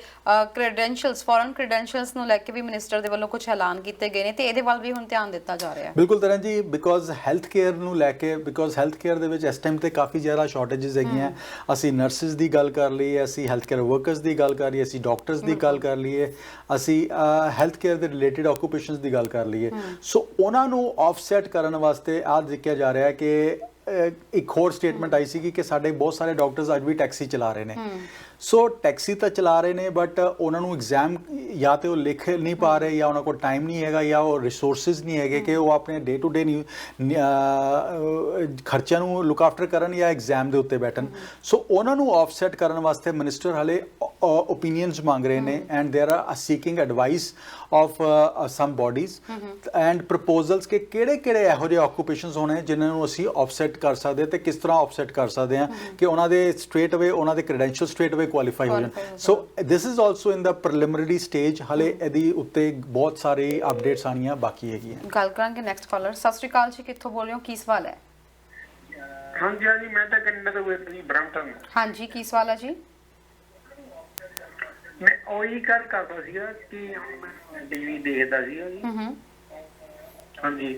[SPEAKER 1] ਕ੍ਰੈਡੈਂਸ਼ੀਅਲਸ, ਫੋਰਨ ਕ੍ਰੈਡੈਂਸ਼ੀਅਲਸ ਨੂੰ ਲੈ ਕੇ ਵੀ ਮਿਨਿਸਟਰ ਦੇ ਵੱਲੋਂ ਕੁਝ ਐਲਾਨ ਕੀਤੇ ਗਏ ਨੇ ਤੇ ਇਹਦੇ ਵੱਲ ਵੀ ਹੁਣ ਧਿਆਨ ਦਿੱਤਾ ਜਾ ਰਿਹਾ ਹੈ।
[SPEAKER 2] ਬਿਲਕੁਲ ਤਰ੍ਹਾਂ ਜੀ, ਬਿਕੋਜ਼ ਹੈਲਥ ਕੇਅਰ ਨੂੰ ਲੈ ਕੇ, ਬਿਕੋਜ਼ ਹੈਲਥ ਕੇਅਰ ਦੇ ਵਿੱਚ ਇਸ ਟਾਈਮ ਤੇ ਕਾਫੀ ਜ਼ਿਆਦਾ ਸ਼ਾਰਟੇजेस ਹੈਗੀਆਂ। ਅਸੀਂ ਨਰਸਿਸ ਦੀ ਗੱਲ ਕਰ ਲਈਏ, ਅਸੀਂ ਹੈਲਥ ਕੇਅਰ ਵਰਕਰਸ ਦੀ ਗੱਲ ਕਰ ਲਈਏ, ਅਸੀਂ ਡਾਕਟਰਸ ਦੀ ਗੱਲ ਕਰ ਲਈਏ, ਅਸੀਂ ਹੈਲਥ ਕੇਅਰ ਦੇ ਰਿਲੇਟਡ ਆਕੂਪੇਸ਼ਨਸ ਦੀ ਗੱਲ ਕਰ ਲਈਏ। ਸੋ ਉਹਨਾਂ ਨੂੰ ਆਫਸੈਟ ਕਰਨ ਵਾਸਤੇ ਆਹ ਦੇਖਿਆ ਜਾ ਰਿਹਾ ਹੈ ਕਿ ਇੱਕ ਹੋਰ ਸਟੇਟਮੈਂਟ ਆਈ ਸੀ ਕਿ ਸਾਡੇ ਬਹੁਤ ਸਾਰੇ ਡਾਕਟਰਸ ਅੱਜ ਵੀ ਟੈਕਸੀ ਚਲਾ ਰਹੇ ਨੇ। ਸੋ ਟੈਕਸੀ ਤਾਂ ਚਲਾ ਰਹੇ ਨੇ, ਬਟ ਉਹਨਾਂ ਨੂੰ ਐਗਜ਼ਾਮ ਜਾਂ ਤੇ ਉਹ ਲਿਖ ਨਹੀਂ ਪਾ ਰਹੇ, ਜਾਂ ਉਹਨਾਂ ਕੋਲ ਟਾਈਮ ਨਹੀਂ ਹੈਗਾ, ਜਾਂ ਉਹ ਰਿਸੋਰਸਿਸ ਨਹੀਂ ਹੈਗੇ ਕਿ ਉਹ ਆਪਣੇ ਡੇ ਟੂ ਡੇ ਖਰਚਿਆਂ ਨੂੰ ਲੁੱਕ ਆਫਟਰ ਕਰਨ ਜਾਂ ਐਗਜ਼ਾਮ ਦੇ ਉੱਤੇ ਬੈਠਣ। ਸੋ ਉਹਨਾਂ ਨੂੰ ਆਫਸੈਟ ਕਰਨ ਵਾਸਤੇ ਮਿਨਿਸਟਰ ਹਾਲੇ ਓਪੀਨੀਅਨਸ ਮੰਗ ਰਹੇ ਨੇ, and there are seeking advice of some bodies and proposals ਕਿ ਕਿਹੜੇ ਇਹੋ ਜਿਹੇ ਆਕੂਪੇਸ਼ਨਸ ਹੋਣੇ ਜਿਨ੍ਹਾਂ ਨੂੰ ਅਸੀਂ ਆਫਸੈਟ ਕਰ ਸਕਦੇ ਤੇ ਕਿਸ ਤਰ੍ਹਾਂ ਆਫਸੈਟ ਕਰ ਸਕਦੇ ਹਾਂ ਕਿ ਉਹਨਾਂ ਦੇ ਸਟ੍ਰੇਟ ਅਵੇ ਉਹਨਾਂ ਦੇ ਕ੍ਰੈਡੈਂਸ਼ੀਅਲ ਸਟ੍ਰੇਟ ਅਵੇ ਕੁਆਲੀਫਾਈ ਹੋ ਜਾਣ। So this is also in the preliminary stage, ਹਲੇ ਇਹਦੀ ਉੱਤੇ ਬਹੁਤ ਸਾਰੇ ਅਪਡੇਟਸ ਆਉਣੀਆਂ ਬਾਕੀ ਹੈਗੀਆਂ।
[SPEAKER 1] ਗੱਲ ਕਰਾਂਗੇ ਨੈਕਸਟ ਕਾਲਰ। ਸਤਿ ਸ਼੍ਰੀ ਅਕਾਲ ਜੀ, ਕਿੱਥੋਂ ਬੋਲ ਰਹੇ ਹੋ, ਕੀ ਸਵਾਲ ਹੈ?
[SPEAKER 5] ਹਾਂਜੀ ਹਾਂਜੀ, ਮੈਂ ਤਾਂ ਕੈਨੇਡਾ ਤੋਂ ਬੋਲ ਰਹੀ, ਬ੍ਰੈਂਪਟਨ।
[SPEAKER 1] ਹਾਂਜੀ, ਕੀ ਸਵਾਲ ਹੈ ਜੀ?
[SPEAKER 5] ਮੈਂ ਉਹੀ ਗੱਲ ਕਰਦਾ ਸੀਗਾ ਕਿ ਮੈਂ ਟੀਵੀ ਦੇਖਦਾ ਸੀਗਾ ਜੀ। ਹਾਂਜੀ,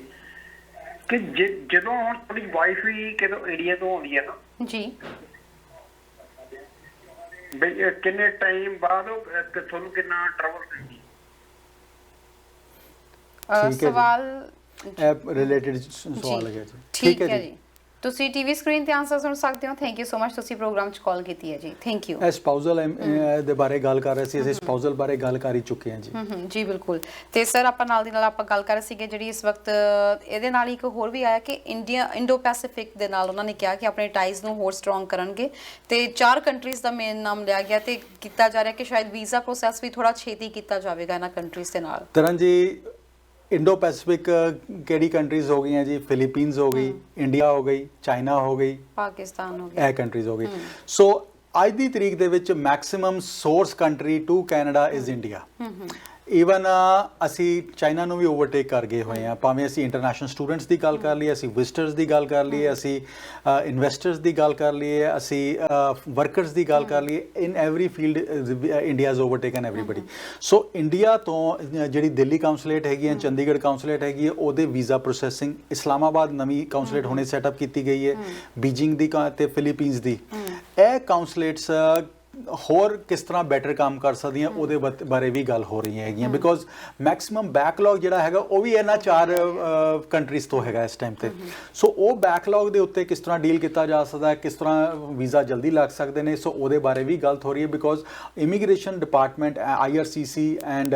[SPEAKER 5] ਕਿ ਜਦੋਂ ਹੁਣ ਤੁਹਾਡੀ ਵਾਈਫ ਵੀ ਕਿਤੋਂ ਇੰਡੀਆ ਤੋਂ ਆਉਂਦੀ ਹੈ ਨਾ
[SPEAKER 1] ਜੀ,
[SPEAKER 5] ਬਈ ਕਿੰਨੇ ਟਾਈਮ ਬਾਅਦ ਉਹ ਤੁਹਾਨੂੰ ਕਿੰਨਾ ਟਰਬਲ ਦਿੰਦੀ?
[SPEAKER 1] ਸਵਾਲ
[SPEAKER 2] ਰਿਲੇਟਡ ਸਵਾਲ ਹੈਗਾ ਜੀ।
[SPEAKER 1] ਠੀਕ ਹੈ ਜੀ, ਤੁਸੀਂ ਟੀਵੀ ਸਕਰੀਨ ਤੇ ਆਨਸਰ ਸੁਣ ਸਕਦੇ ਹੋ। ਥੈਂਕ ਯੂ ਸੋ ਮਚ, ਤੁਸੀਂ ਪ੍ਰੋਗਰਾਮ 'ਚ ਕਾਲ ਕੀਤੀ ਹੈ ਜੀ। Thank you.
[SPEAKER 2] ਸਪਾਊਜ਼ਲ ਦੇ ਬਾਰੇ ਗੱਲ ਕਰ ਰਹੇ ਸੀ, ਅਸੀਂ ਸਪਾਊਜ਼ਲ ਬਾਰੇ ਗੱਲ ਕਰ ਹੀ ਚੁੱਕੇ ਹਾਂ ਜੀ।
[SPEAKER 1] ਜੀ ਬਿਲਕੁਲ। ਤੇ ਸਰ ਆਪਾਂ ਨਾਲ ਦੀ ਨਾਲ ਆਪਾਂ ਗੱਲ ਕਰ ਰਹੇ ਸੀਗੇ ਜਿਹੜੀ ਇਸ ਵਕਤ ਇਹਦੇ ਨਾਲ ਇੱਕ ਹੋਰ ਵੀ ਆਇਆ ਕਿ ਇੰਡੋ ਪੈਸੀਫਿਕ ਦੇ ਨਾਲ ਉਹਨਾਂ ਨੇ ਕਿਹਾ ਕਿ ਆਪਣੇ ਟਾਈਜ਼ ਨੂੰ ਹੋਰ ਸਟਰੋਂਗ ਕਰਨਗੇ ਤੇ 4 ਕੰਟਰੀਜ਼ ਦਾ ਮੇਨ ਨਾਮ ਲਿਆ ਗਿਆ ਤੇ ਕੀਤਾ ਜਾ ਰਿਹਾ ਕਿ ਸ਼ਾਇਦ ਵੀਜ਼ਾ ਪ੍ਰੋਸੈਸ ਵੀ ਥੋੜਾ ਛੇਤੀ ਕੀਤਾ ਜਾਵੇਗਾ ਇਹਨਾਂ ਕੰਟਰੀਜ਼ ਦੇ ਨਾਲ।
[SPEAKER 2] ਤਰਨ ਜੀ, ਇੰਡੋ ਪੈਸੀਫਿਕ ਕਿਹੜੀ ਕੰਟਰੀਜ਼ ਹੋ ਗਈਆਂ ਜੀ? ਫਿਲੀਪੀਨਸ ਹੋ ਗਈ, ਇੰਡੀਆ ਹੋ ਗਈ, ਚਾਈਨਾ ਹੋ ਗਈ,
[SPEAKER 1] ਪਾਕਿਸਤਾਨ ਹੋ ਗਿਆ,
[SPEAKER 2] ਇਹ ਕੰਟਰੀਜ਼ ਹੋ ਗਈ। ਸੋ ਅੱਜ ਦੀ ਤਰੀਕ ਦੇ ਵਿੱਚ maximum source country to Canada is India. Even ਅਸੀਂ ਚਾਈਨਾ ਨੂੰ ਵੀ ਓਵਰਟੇਕ ਕਰ ਗਏ ਹੋਏ ਹਾਂ, ਭਾਵੇਂ ਅਸੀਂ ਇੰਟਰਨੈਸ਼ਨਲ ਸਟੂਡੈਂਟਸ ਦੀ ਗੱਲ ਕਰ ਲਈਏ, ਅਸੀਂ ਵਿਜ਼ਟਰਸ ਦੀ ਗੱਲ ਕਰ ਲਈਏ, ਅਸੀਂ ਇਨਵੈਸਟਰਸ ਦੀ ਗੱਲ ਕਰ ਲਈਏ, ਅਸੀਂ ਵਰਕਰਸ ਦੀ ਗੱਲ ਕਰ ਲਈਏ, in every field India is overtaken everybody. So India ਤੋਂ ਜਿਹੜੀ ਦਿੱਲੀ ਕਾਉਂਸਲੇਟ ਹੈਗੀ ਹੈ, ਚੰਡੀਗੜ੍ਹ ਕਾਉਂਸਲੇਟ ਹੈਗੀ ਹੈ, ਉਹਦੇ ਵੀਜ਼ਾ ਪ੍ਰੋਸੈਸਿੰਗ, ਇਸਲਾਮਾਬਾਦ ਨਵੀਂ ਕਾਉਂਸਲੇਟ ਹੁਣੇ ਸੈਟਅਪ ਕੀਤੀ ਗਈ ਹੈ, ਬੀਜਿੰਗ ਦੀ ਤੇ ਫਿਲੀਪੀਨਸ ਦੀ। ਇਹ ਕਾਉਂਸਲੇਟਸ ਹੋਰ ਕਿਸ ਤਰ੍ਹਾਂ ਬੈਟਰ ਕੰਮ ਕਰ ਸਕਦੀਆਂ ਉਹਦੇ ਬਾਰੇ ਵੀ ਗੱਲ ਹੋ ਰਹੀ ਹੈਗੀਆਂ, ਬਿਕੋਜ਼ ਮੈਕਸਿਮਮ ਬੈਕਲੌਗ ਜਿਹੜਾ ਹੈਗਾ ਉਹ ਵੀ ਇਹਨਾਂ 4 ਕੰਟਰੀਜ਼ ਤੋਂ ਹੈਗਾ ਇਸ ਟਾਈਮ ਤੇ। ਸੋ ਉਹ ਬੈਕਲੌਗ ਦੇ ਉੱਤੇ ਕਿਸ ਤਰ੍ਹਾਂ ਡੀਲ ਕੀਤਾ ਜਾ ਸਕਦਾ ਹੈ, ਕਿਸ ਤਰ੍ਹਾਂ ਵੀਜ਼ਾ ਜਲਦੀ ਲੱਗ ਸਕਦੇ ਨੇ, ਸੋ ਉਹਦੇ ਬਾਰੇ ਵੀ ਗੱਲ ਹੋ ਰਹੀ ਹੈ। Because immigration department, IRCC and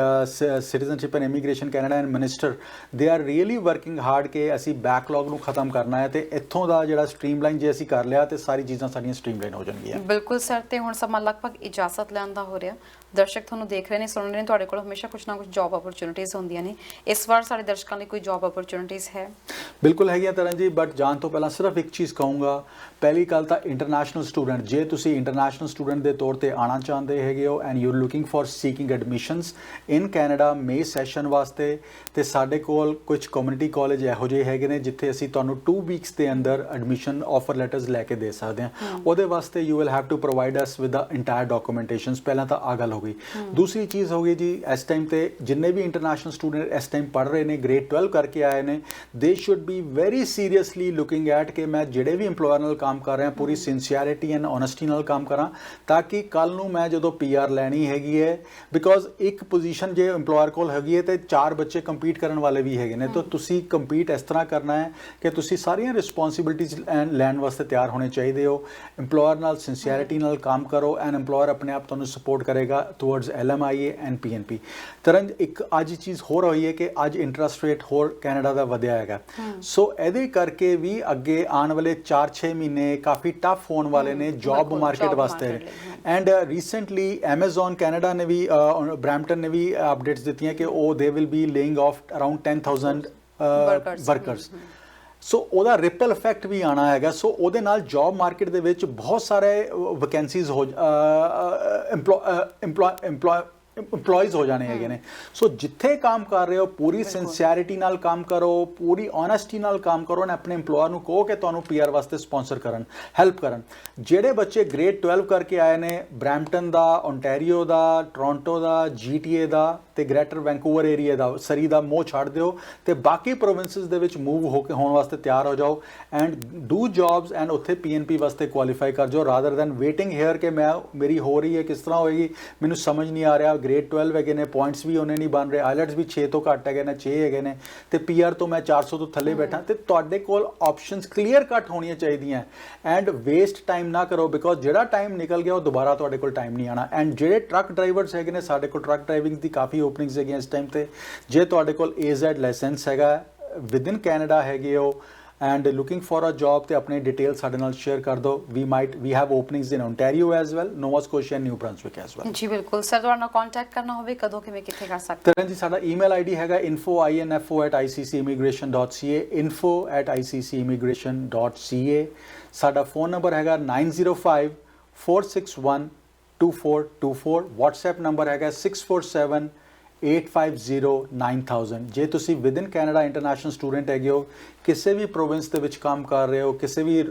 [SPEAKER 2] citizenship and immigration Canada and minister, they are really working hard ਕਿ ਅਸੀਂ ਬੈਕਲੌਗ ਨੂੰ ਖਤਮ ਕਰਨਾ ਹੈ ਤੇ ਇੱਥੋਂ ਦਾ ਜਿਹੜਾ ਸਟ੍ਰੀਮਲਾਈਨ ਜੇ ਅਸੀਂ ਕਰ ਲਿਆ ਤੇ ਸਾਰੀ ਚੀਜ਼ਾਂ ਸਾਡੀਆਂ ਸਟ੍ਰੀਮਲਾਈਨ ਹੋ ਜਾਣਗੀਆਂ।
[SPEAKER 1] ਬਿਲਕੁਲ ਸਰ, ਤੇ ਹੁਣ ਸਮਾਂ ਲਗਭਗ ਇਜਾਜ਼ਤ ਲੈਣ ਦਾ ਹੋ ਰਿਹਾ। ਦਰਸ਼ਕ ਤੁਹਾਨੂੰ ਦੇਖ ਰਹੇ ਨੇ, ਸੁਣ ਰਹੇ ਨੇ, ਤੁਹਾਡੇ ਕੋਲ ਹਮੇਸ਼ਾ ਕੁਝ ਨਾ ਕੁਝ ਜੌਬ ਅਪਰਚੁਨਿਟੀਆਂ ਹੁੰਦੀਆਂ ਨੇ। ਇਸ ਵਾਰ ਸਾਡੇ ਦਰਸ਼ਕਾਂ ਲਈ ਕੋਈ ਜੌਬ ਅਪਰਚੁਨਿਟੀਆਂ ਹੈ?
[SPEAKER 2] ਬਿਲਕੁਲ ਹੈਗੀਆਂ ਤਰਨ ਜੀ, ਬਟ ਜਾਣ ਤੋਂ ਪਹਿਲਾਂ ਸਿਰਫ ਇੱਕ ਚੀਜ਼ ਕਹੂੰਗਾ। ਪਹਿਲੀ ਗੱਲ ਤਾਂ ਇੰਟਰਨੈਸ਼ਨਲ ਸਟੂਡੈਂਟ, ਜੇ ਤੁਸੀਂ ਇੰਟਰਨੈਸ਼ਨਲ ਸਟੂਡੈਂਟ ਦੇ ਤੌਰ ਤੇ ਆਉਣਾ ਚਾਹੁੰਦੇ ਹੈਗੇ ਹੋ and you looking for seeking admissions in Canada May session ਵਾਸਤੇ, ਤੇ ਸਾਡੇ ਕੋਲ ਕੁਝ ਕਮਿਊਨਿਟੀ ਕਾਲਜ ਇਹੋ ਜਿਹੇ ਹੈਗੇ ਨੇ ਜਿੱਥੇ ਅਸੀਂ ਤੁਹਾਨੂੰ 2 ਵੀਕਸ ਦੇ ਅੰਦਰ ਐਡਮਿਸ਼ਨ ਆਫਰ ਲੈਟਰਸ ਲੈ ਕੇ ਦੇ ਸਕਦੇ ਹਾਂ। ਉਹਦੇ ਵਾਸਤੇ you will have to provide us with the entire documentations. ਪਹਿਲਾਂ ਤਾਂ ਆ ਗੱਲ ਹੋ ਗਈ। ਦੂਸਰੀ ਚੀਜ਼ ਹੋ ਗਈ ਜੀ, ਇਸ ਟਾਈਮ ਤੇ ਜਿੰਨੇ ਵੀ ਇੰਟਰਨੈਸ਼ਨਲ ਸਟੂਡੈਂਟ ਇਸ ਟਾਈਮ ਪੜ੍ਹ ਰਹੇ ਨੇ, ਗ੍ਰੇਡ 12 ਕਰਕੇ ਆਏ ਨੇ, ਦੇ should be very seriously looking at ਕਿ ਮੈਂ ਜਿਹੜੇ ਵੀ ਇੰਪਲੋਇਰ ਨਾਲ ਕੰਮ ਕਰ ਰਿਹਾ ਪੂਰੀ ਸਿੰਸੀਅਰਿਟੀ ਐਂਡ ਓਨੈਸਟੀ ਨਾਲ ਕੰਮ ਕਰਾਂ, ਤਾਂ ਕਿ ਕੱਲ ਨੂੰ ਮੈਂ ਜਦੋਂ PR ਲੈਣੀ ਹੈਗੀ ਹੈ, ਬਿਕੋਜ਼ ਇੱਕ ਪੋਜੀਸ਼ਨ ਜੇ ਇੰਪਲੋਇਰ ਕੋਲ ਹੈਗੀ ਹੈ ਤੇ 4 ਬੱਚੇ ਕੰਪੀਟ ਕਰਨ ਵਾਲੇ ਵੀ ਹੈਗੇ ਨੇ, ਤਾਂ ਤੁਸੀਂ ਕੰਪੀਟ ਇਸ ਤਰ੍ਹਾਂ ਕਰਨਾ ਹੈ ਕਿ ਤੁਸੀਂ ਸਾਰੀਆਂ ਰਿਸਪੌਂਸਿਬਿਲਿਟੀਜ਼ ਲੈਣ ਵਾਸਤੇ ਤਿਆਰ ਹੋਣੇ ਚਾਹੀਦੇ ਹੋ। ਇੰਪਲੋਇਰ ਨਾਲ ਸਿੰਸੀਅਰਿਟੀ ਨਾਲ ਕੰਮ ਕਰੋ ਐਂਡ ਇੰਪਲੋਇਰ ਆਪਣੇ ਆਪ ਤੁਹਾਨੂੰ ਸਪੋਰਟ ਕਰੇਗਾ towards LMIA and PNP। Tarn ਇੱਕ ਅੱਜ ਚੀਜ਼ ਹੋਰ ਹੋਈ ਹੈ ਕਿ ਅੱਜ ਇੰਟਰਸਟ ਰੇਟ ਹੋਰ ਕੈਨੇਡਾ ਦਾ ਵਧਿਆ ਹੈਗਾ, ਸੋ ਇਹਦੇ ਕਰਕੇ ਵੀ ਅੱਗੇ ਆਉਣ ਵਾਲੇ 4-6 ਮਹੀਨੇ ਕਾਫੀ ਟਫ ਹੋਣ ਵਾਲੇ ਨੇ ਜੌਬ ਮਾਰਕੀਟ ਵਾਸਤੇ। ਐਂਡ ਰੀਸੈਂਟਲੀ Amazon ਕੈਨੇਡਾ ਨੇ ਵੀ, ਬ੍ਰੈਂਪਟਨ ਨੇ ਵੀ ਅਪਡੇਟਸ ਦਿੱਤੀਆਂ ਕਿ ਉਹ they will be laying off around 10,000 workers. So ਉਹਦਾ ਰਿਪਲ ਇਫੈਕਟ ਵੀ ਆਣਾ ਹੈਗਾ। ਸੋ ਉਹਦੇ ਨਾਲ ਜੌਬ ਮਾਰਕੀਟ ਦੇ ਵਿੱਚ ਬਹੁਤ ਸਾਰੇ ਵੈਕੈਂਸੀਜ਼ ਹੋ EMPLOYEES ਹੋ ਜਾਣੇ ਹੈਗੇ ਨੇ। ਸੋ ਜਿੱਥੇ ਕੰਮ ਕਰ ਰਹੇ ਹੋ ਪੂਰੀ ਸਿੰਸੀਅਰਿਟੀ ਨਾਲ ਕੰਮ ਕਰੋ, ਪੂਰੀ ਓਨੈਸਟੀ ਨਾਲ ਕੰਮ ਕਰੋ, ਨਾ ਆਪਣੇ EMPLOYER ਨੂੰ ਕਹੋ ਕਿ ਤੁਹਾਨੂੰ PR ਵਾਸਤੇ ਸਪਾਂਸਰ ਕਰਨ, ਹੈਲਪ ਕਰਨ। ਜਿਹੜੇ ਬੱਚੇ ਗ੍ਰੇਡ 12 ਕਰਕੇ ਆਏ ਨੇ ਬਰੈਂਪਟਨ ਦਾ, ਓਨਟਾਰੀਓ ਦਾ, ਟੋਰਾਂਟੋ ਦਾ, GTA ਦਾ ਤੇ ਗ੍ਰੇਟਰ ਵੈਂਕੂਵਰ ਏਰੀਆ ਦਾ, ਸਰੀ ਦਾ ਮੋਹ ਛੱਡ ਦਿਓ ਤੇ ਬਾਕੀ ਪ੍ਰੋਵਿੰਸਸ ਦੇ ਵਿੱਚ ਮੂਵ ਹੋ ਕੇ ਹੋਣ ਵਾਸਤੇ ਤਿਆਰ ਹੋ ਜਾਓ ਐਂਡ ਡੂ ਜੌਬਸ ਐਂਡ ਉੱਥੇ PNP ਵਾਸਤੇ ਕੁਆਲੀਫਾਈ ਕਰ ਜਾਓ ਰਾਦਰ ਦੈਨ ਵੇਟਿੰਗ ਹੇਅਰ ਕਿ ਮੈਂ ਮੇਰੀ ਹੋ ਰਹੀ ਹੈ ਕਿਸ ਤਰ੍ਹਾਂ ਹੋਏਗੀ ਮੈਨੂੰ ਸਮਝ ਨਹੀਂ ਆ ਰਿਹਾ। ਗ੍ਰੇਡ 12 ਹੈਗੇ ਨੇ, ਪੁਆਇੰਟਸ ਵੀ ਉਹਨੇ ਨਹੀਂ ਬਣ ਰਹੇ, ਆਈਲੈਟਸ ਵੀ 6 ਤੋਂ ਘੱਟ ਹੈਗੇ ਨੇ, 6 ਹੈਗੇ ਨੇ ਤੇ PR ਤੋਂ ਮੈਂ 400 ਤੋਂ ਥੱਲੇ ਬੈਠਾ ਤੇ ਤੁਹਾਡੇ ਕੋਲ ਆਪਸ਼ਨਸ ਕਲੀਅਰ ਕੱਟ ਹੋਣੀਆਂ ਚਾਹੀਦੀਆਂ ਐਂਡ ਵੇਸਟ ਟਾਈਮ ਨਾ ਕਰੋ ਬਿਕੋਜ਼ ਜਿਹੜਾ ਟਾਈਮ ਨਿਕਲ ਗਿਆ ਉਹ ਦੁਬਾਰਾ ਤੁਹਾਡੇ ਕੋਲ ਟਾਈਮ ਨਹੀਂ ਆਣਾ। ਐਂਡ ਜਿਹੜੇ ਟਰੱਕ ਡਰਾਈਵਰਸ ਹੈਗੇ ਨੇ ਸਾਡੇ ਕੋਲ ਟਰੱਕ ਡਰਾਈਵਿੰਗ ਦੀ ਕਾਫੀ ਓਪਨਿੰਗਸ ਹੈਗੀਆਂ ਇਸ ਟਾਈਮ ਤੇ। ਜੇ ਤੁਹਾਡੇ ਕੋਲ AZ ਲਾਇਸੈਂਸ ਹੈਗਾ ਵਿਦਿਨ ਕੈਨੇਡਾ ਹੈਗੇ ਹੋ and looking for a job ਤੇ ਆਪਣੇ ਡਿਟੇਲ ਸਾਡੇ ਨਾਲ ਸ਼ੇਅਰ ਕਰ ਦਿਓ। we have openings in Ontario as well, Nova Scotia and New Brunswick as well।
[SPEAKER 1] ਜੀ ਬਿਲਕੁਲ ਸਰ, ਤੁਹਾਡਾ ਨਾਲ ਕੰਟੈਕਟ ਕਰਨਾ ਹੋਵੇ ਕਦੋਂ ਕਿਵੇਂ ਕਿੱਥੇ ਕਰ ਸਕਦੇ?
[SPEAKER 2] ਤਰਨ ਜੀ ਸਾਡਾ ਈਮੇਲ ID ਹੈਗਾ info@icc'immigration.ca, info@icc'immigration.ca। ਸਾਡਾ ਫੋਨ ਨੰਬਰ ਹੈਗਾ 9054612424। WhatsApp ਨੰਬਰ ਹੈਗਾ 6478509000। ਜੇ ਤੁਸੀਂ ਵਿਦਿਨ ਕੈਨੇਡਾ ਇੰਟਰਨੈਸ਼ਨਲ ਸਟੂਡੈਂਟ ਹੈਗੇ ਹੋ, ਕਿਸੇ ਵੀ ਪ੍ਰੋਵਿੰਸ ਦੇ ਵਿੱਚ ਕੰਮ ਕਰ ਰਹੇ ਹੋ, ਕਿਸੇ ਵੀ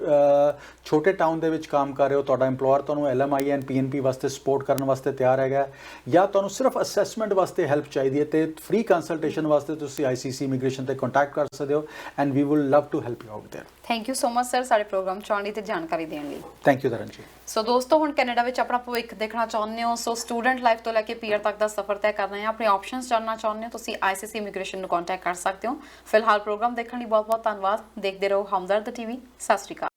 [SPEAKER 2] ਛੋਟੇ ਟਾਊਨ ਦੇ ਵਿੱਚ ਕੰਮ ਕਰ ਰਹੇ ਹੋ, ਤੁਹਾਡਾ EMPLOYER ਤੁਹਾਨੂੰ LMI ਐਂਡ PNP ਵਾਸਤੇ ਸਪੋਰਟ ਕਰਨ ਵਾਸਤੇ ਤਿਆਰ ਹੈਗਾ ਜਾਂ ਤੁਹਾਨੂੰ ਸਿਰਫ ਅਸੈਸਮੈਂਟ ਵਾਸਤੇ ਹੈਲਪ ਚਾਹੀਦੀ ਹੈ ਤੇ ਫ੍ਰੀ ਕੰਸਲਟੇਸ਼ਨ ਵਾਸਤੇ ਤੁਸੀਂ ICC ਇਮੀਗ੍ਰੇਸ਼ਨ ਤੇ ਕੰਟੈਕਟ ਕਰ ਸਕਦੇ ਹੋ and we will love to help you out there.
[SPEAKER 1] Thank you so much sir ਸਾਡੇ ਪ੍ਰੋਗਰਾਮ ਚ ਆਉਣ ਲਈ ਤੇ ਜਾਣਕਾਰੀ ਦੇਣ ਲਈ।
[SPEAKER 2] ਥੈਂਕ ਯੂ ਤਰਨ ਜੀ।
[SPEAKER 1] ਸੋ ਦੋਸਤੋ, ਹੁਣ ਕੈਨੇਡਾ ਵਿੱਚ ਆਪਣਾ ਭਵਿੱਖ ਦੇਖਣਾ ਚਾਹੁੰਦੇ ਹੋ, ਸੋ ਸਟੂਡੈਂਟ ਲਾਈਫ ਤੋਂ ਲੈ ਕੇ PR ਤੱਕ ਦਾ ਸਫ਼ਰ ਤੈਅ ਕਰਨਾ ਹੈ, ਆਪਣੇ ਆਪਸ਼ਨਸ ਜਾਣਨਾ ਚਾਹੁੰਦੇ ਹੋ, ਤੁਸੀਂ ICC ਇਮੀਗ੍ਰੇਸ਼ਨ ਨੂੰ ਕੰਟੈਕਟ ਕਰ ਸਕਦੇ ਹੋ। ਫਿਲਹਾਲ ਪ੍ਰੋਗਰਾਮ ਦੇਖਣ ਲਈ ਬਹੁਤ ਬਹੁਤ ਧੰਨਵਾਦ। ਦੇਖਦੇ ਰਹੋ ਹਮਦਰਦ TV। ਸਤਿ ਸ਼੍ਰੀ ਅਕਾਲ।